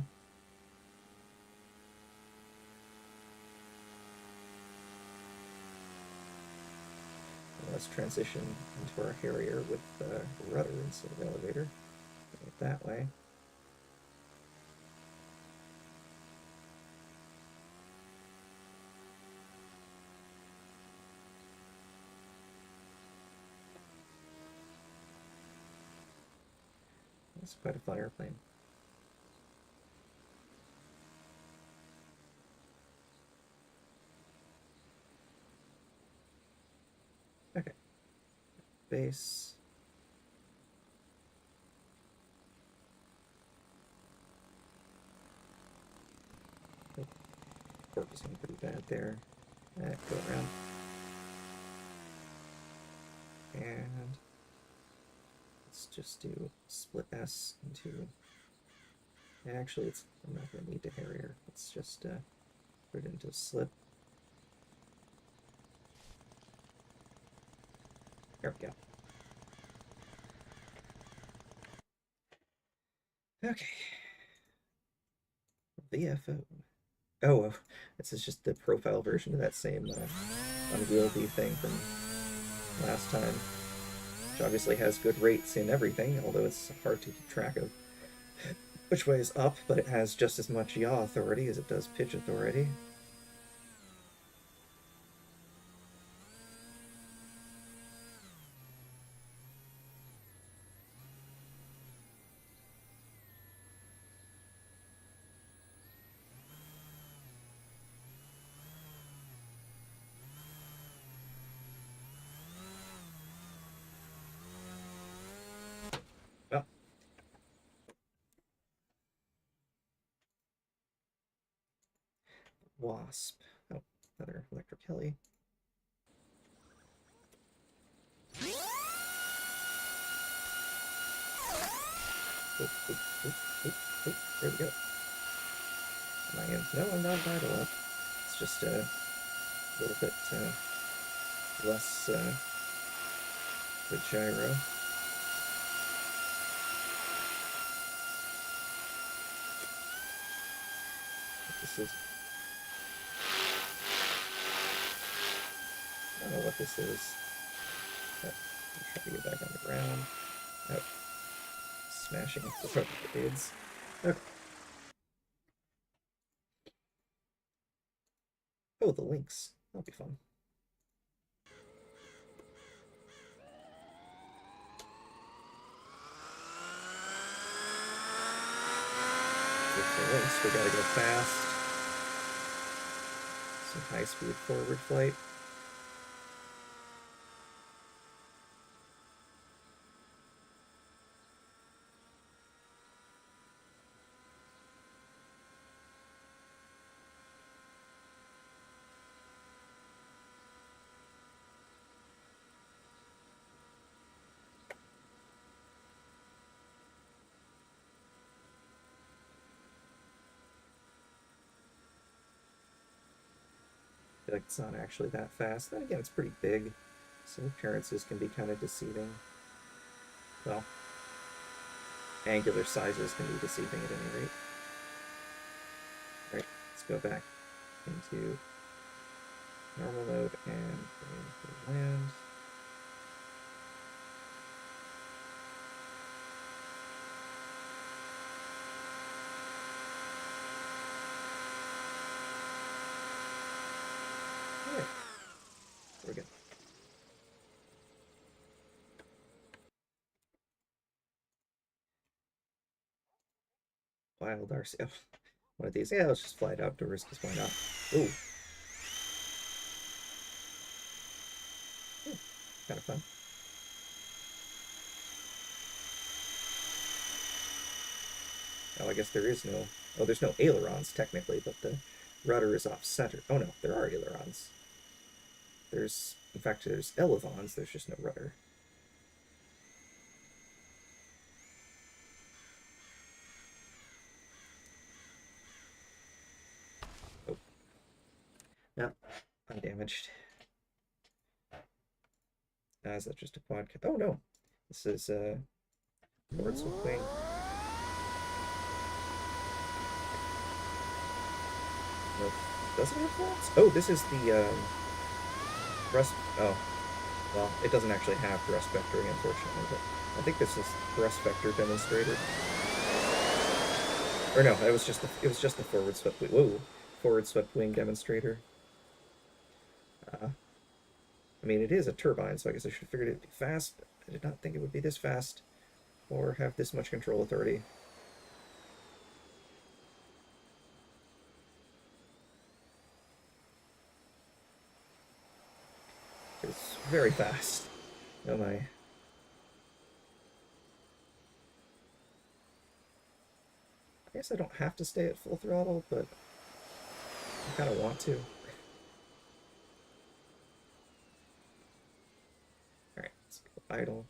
Let's transition into our Harrier with rudder instead of elevator. Go that way. It's quite a fun airplane. Okay. Base. Oh, focusing pretty bad there. Go around. And let's just do split S into. Actually, I'm not going to need to Harrier. Let's just put it into a slip. There we go. Okay. VFO. Oh, this is just the profile version of that same unwieldy thing from last time, which obviously has good rates in everything, although it's hard to keep track of which way is up, but it has just as much yaw authority as it does pitch authority. Well, Wasp. Oh, another electric heli. Oh, oh, oh, oh, oh, there we go. No, I'm not vital up. It's just a little bit less the gyro. This is. I don't know what this is. Oh, I'm trying to get back on the ground. Oh, smashing the front of the blades. Okay. Oh, the links. That'll be fun. We gotta go fast. Some high-speed forward flight. I feel like it's not actually that fast. Then again, it's pretty big, so appearances can be kind of deceiving. Well, angular sizes can be deceiving at any rate. Alright, let's go back into normal mode and land. Alright, we're good. Wild RC. Oh, one of these. Yeah, let's just fly it outdoors, because why not? Ooh. Kind of fun. Oh, I guess there is no... Oh, there's no ailerons, technically, but the rudder is off-center. Oh, no, there are ailerons. There's... In fact, there's elevons, there's just no rudder. Oh. No, undamaged. Is that just a quad? Oh, no. This is, Lords with Wing. Does it have flaps? Oh, this is the thrust. Oh, well, it doesn't actually have thrust vectoring, unfortunately, but I think this is thrust vector demonstrator. Or no, it was just the forward swept wing. Whoa, forward swept wing demonstrator. I mean, it is a turbine, so I guess I should have figured it'd be fast. I did not think it would be this fast or have this much control authority. It's very fast. Oh my. I guess I don't have to stay at full throttle, but I kind of want to. Alright, let's go idle.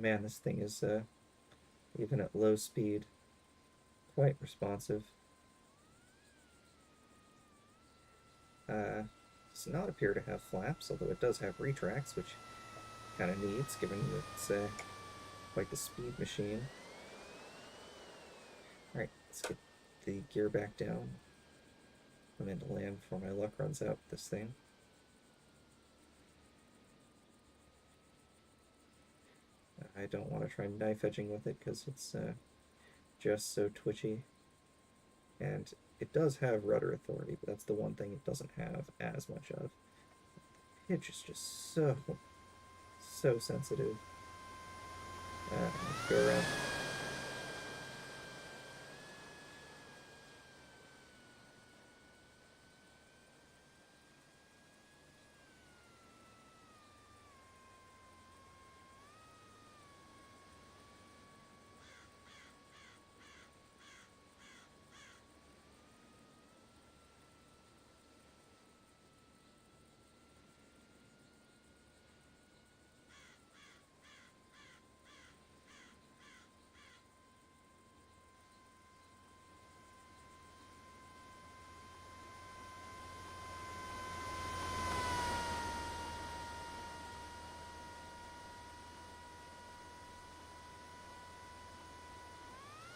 Man, this thing is, even at low speed, quite responsive. Does not appear to have flaps, although it does have retracts, which kind of needs, given that it's quite the speed machine. Alright, let's get the gear back down. I'm in to land before my luck runs out with this thing. I don't want to try knife edging with it because it's just so twitchy. And it does have rudder authority, but that's the one thing it doesn't have as much of. The pitch is just so sensitive. Go around.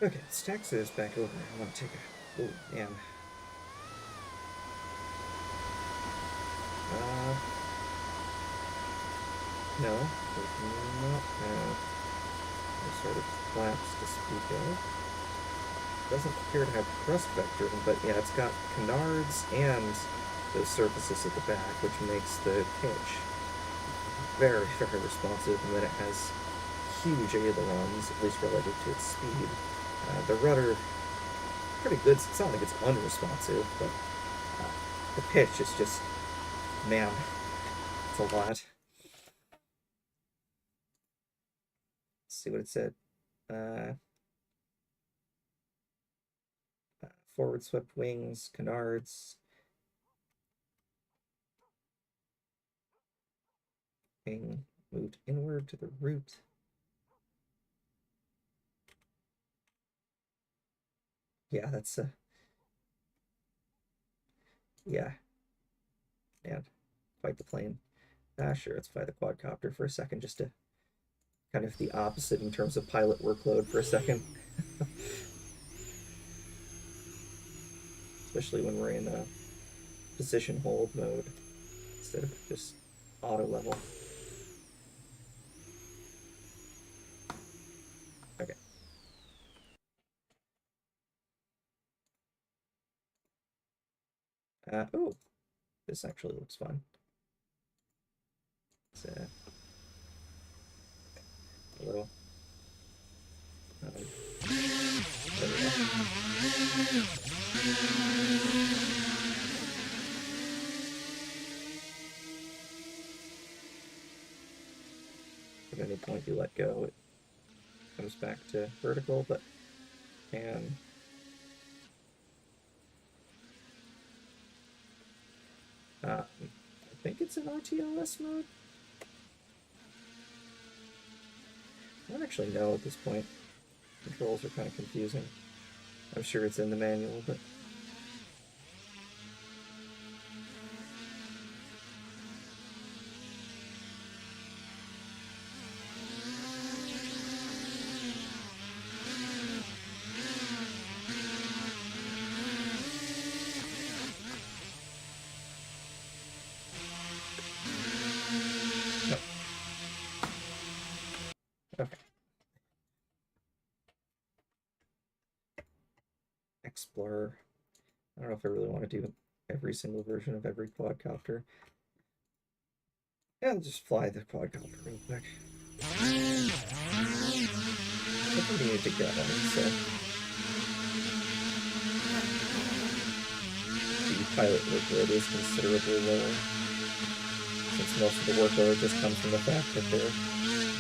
Okay, let's taxi this back over. I want to take a... Oh, man. No, does not have any sort of flaps to speak of. Doesn't appear to have thrust vectoring, but yeah, it's got canards and those surfaces at the back, which makes the pitch very, very responsive, and then it has huge ailerons, at least relative to its speed. The rudder, pretty good. It's not like it's unresponsive, but the pitch is just, man, it's a lot. Let's see what it said. Forward swept wings, canards. Wing moved inward to the root. Yeah, that's yeah. Man, quite the plane. Sure, let's fly the quadcopter for a second, just to kind of the opposite in terms of pilot workload for a second. Especially when we're in a position hold mode instead of just auto level. Okay. Oh, this actually looks fun. It's a little. There we go. At any point you let go, it comes back to vertical, but can I think it's in RTLS mode. I don't actually know at this point. Controls are kind of confusing. I'm sure it's in the manual, but... No. Okay. Explorer. I don't know if I really want to do every single version of every quadcopter. Yeah, I'll just fly the quadcopter real quick. I think we need to get one, so... The pilot workload is considerably lower, since most of the workload just comes from the fact that the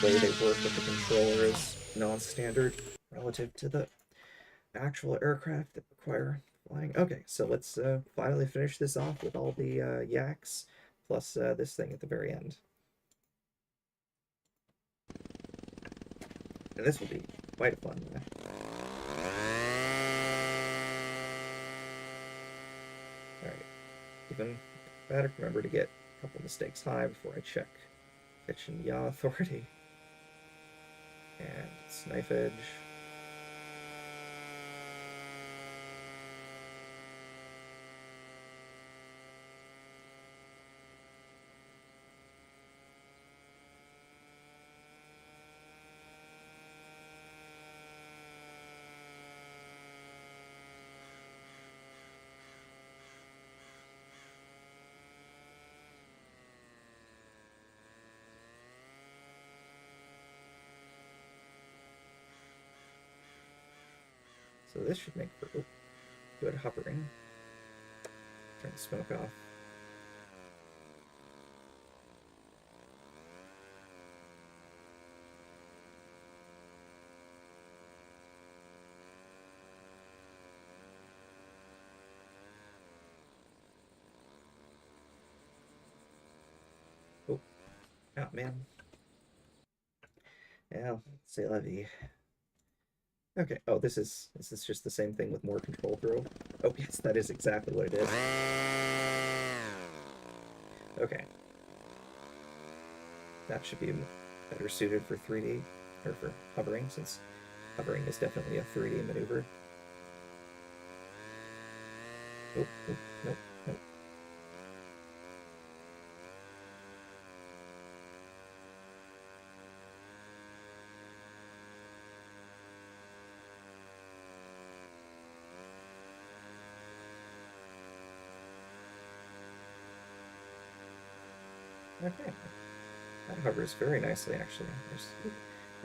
way they work with the controller is non-standard relative to the actual aircraft that require flying. Okay, so let's finally finish this off with all the yaks, plus this thing at the very end. And this will be quite a fun one. Alright, even better, remember to get a couple mistakes high before I check pitch and yaw authority. And it's knife edge. So this should make for good hovering. Turn the smoke off. Oh, man. Yeah, c'est la vie. Okay. Oh, this is just the same thing with more control throw. Oh, yes, that is exactly what it is. Okay. That should be better suited for 3D, or for hovering, since hovering is definitely a 3D maneuver. Oh, oh, nope, nope. Okay. That hovers very nicely, actually.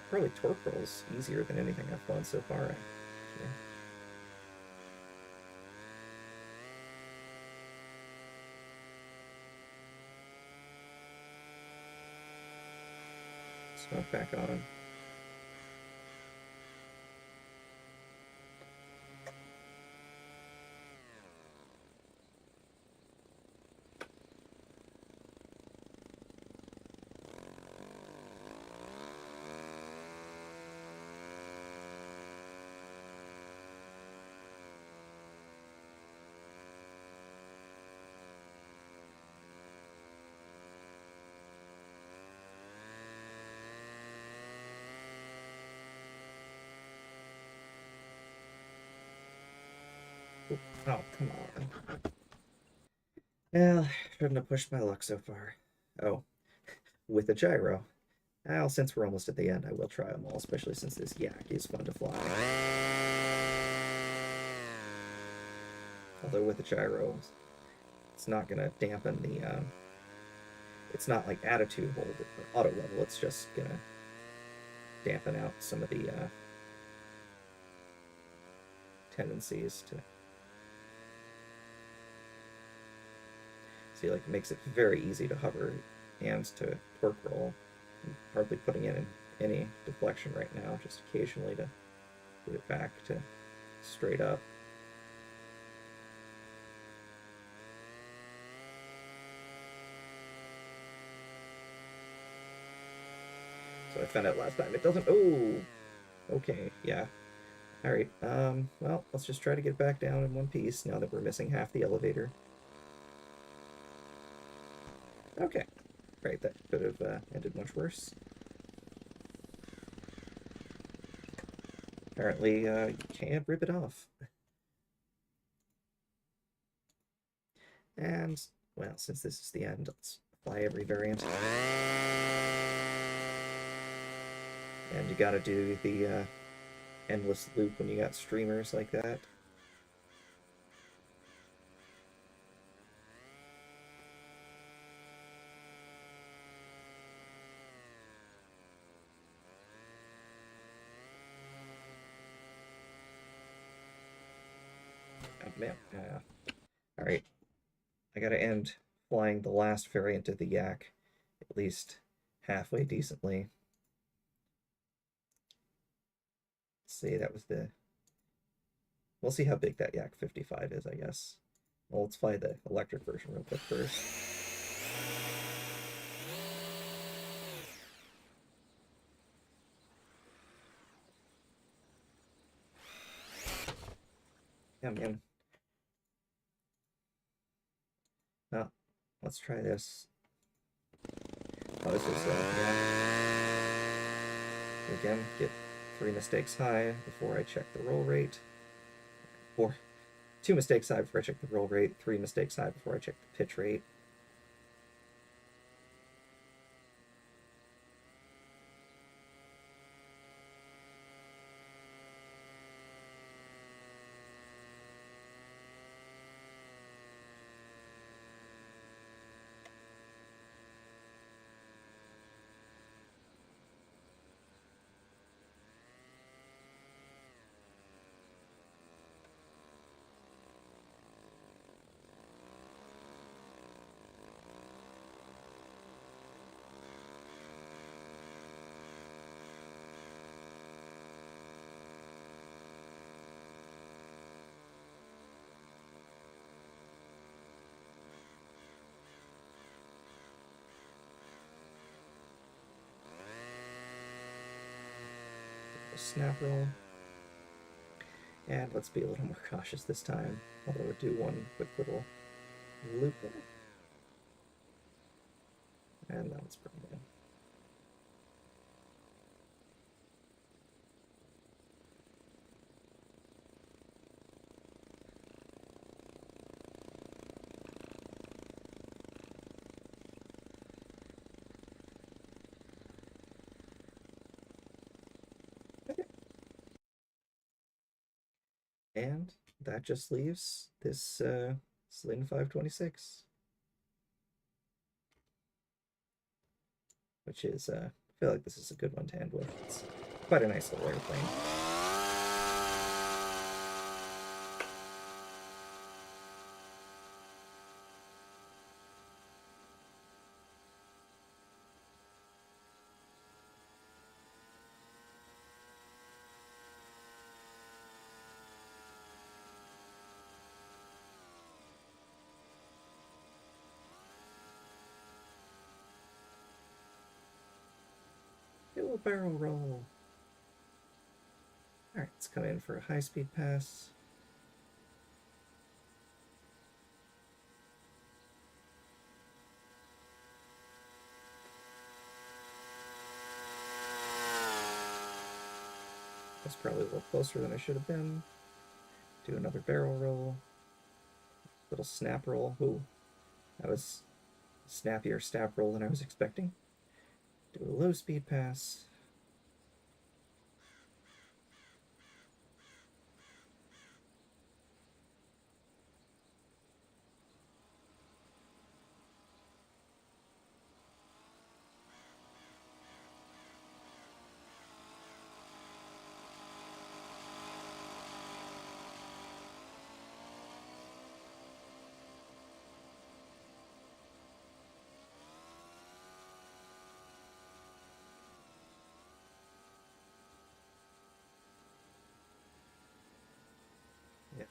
Probably torque roll is easier than anything I've flown so far, actually. Smoke back on. Oh, come on. Well, shouldn't have pushed my luck so far. Oh, with a gyro. Well, since we're almost at the end, I will try them all, especially since this yak is fun to fly. Although with the gyro, it's not going to dampen the... it's not like attitude hold or auto level, it's just going to dampen out some of the tendencies to... See, like, it makes it very easy to hover and to torque roll. I'm hardly putting in any deflection right now, just occasionally to put it back to straight up. found out last time. It doesn't... Oh! Okay, yeah. Alright, well, let's just try to get back down in one piece now that we're missing half the elevator. Okay. Right, that could have ended much worse. Apparently, you can't rip it off. And, well, since this is the end, let's fly every variant. And you gotta do the endless loop when you got streamers like that. Oh, man. Alright. I gotta end flying the last variant of the Yak at least halfway decently. Let's see, that was the... We'll see how big that Yak 55 is, I guess. Well, let's fly the electric version real quick first. Yeah, man. Well, let's try this. Oh, this is, yeah. Again, get 3 mistakes high before I check the roll rate. Or 2 mistakes high before I check the roll rate, 3 mistakes high before I check the pitch rate. Snap roll. And let's be a little more cautious this time, although we'll do one quick little loop there. And now let's bring it in. And that just leaves this Slim 526, which is, I feel like this is a good one to end with. It's quite a nice little airplane. Little barrel roll. Alright, let's come in for a high-speed pass. That's probably a little closer than I should have been. Do another barrel roll. Little snap roll. Ooh, that was a snappier snap roll than I was expecting. Do a low-speed pass. Yeah.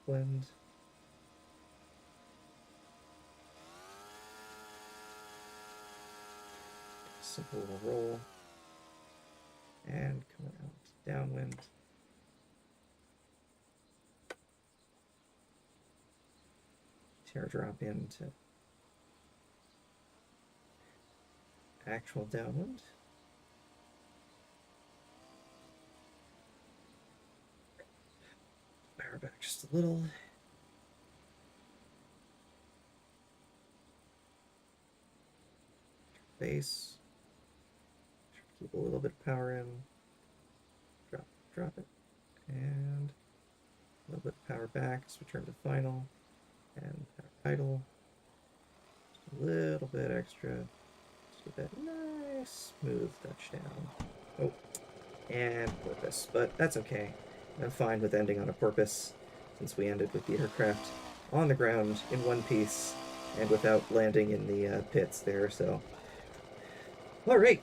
Blend. simple little roll. And come around downwind. Teardrop into actual downwind. Power back just a little. Base. Keep a little bit of power in. Drop it. And a little bit of power back. Just return to final. And power idle. Just a little bit extra. Just get that nice smooth touchdown. Oh, and porpoise. But that's okay. I'm fine with ending on a porpoise, since we ended with the aircraft on the ground in one piece and without landing in the pits there, so. Alright,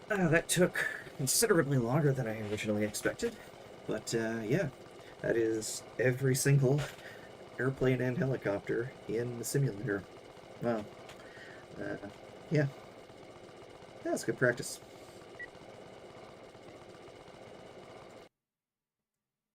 that took considerably longer than I originally expected, but yeah, that is every single airplane and helicopter in the simulator. Wow. Yeah, that's good practice.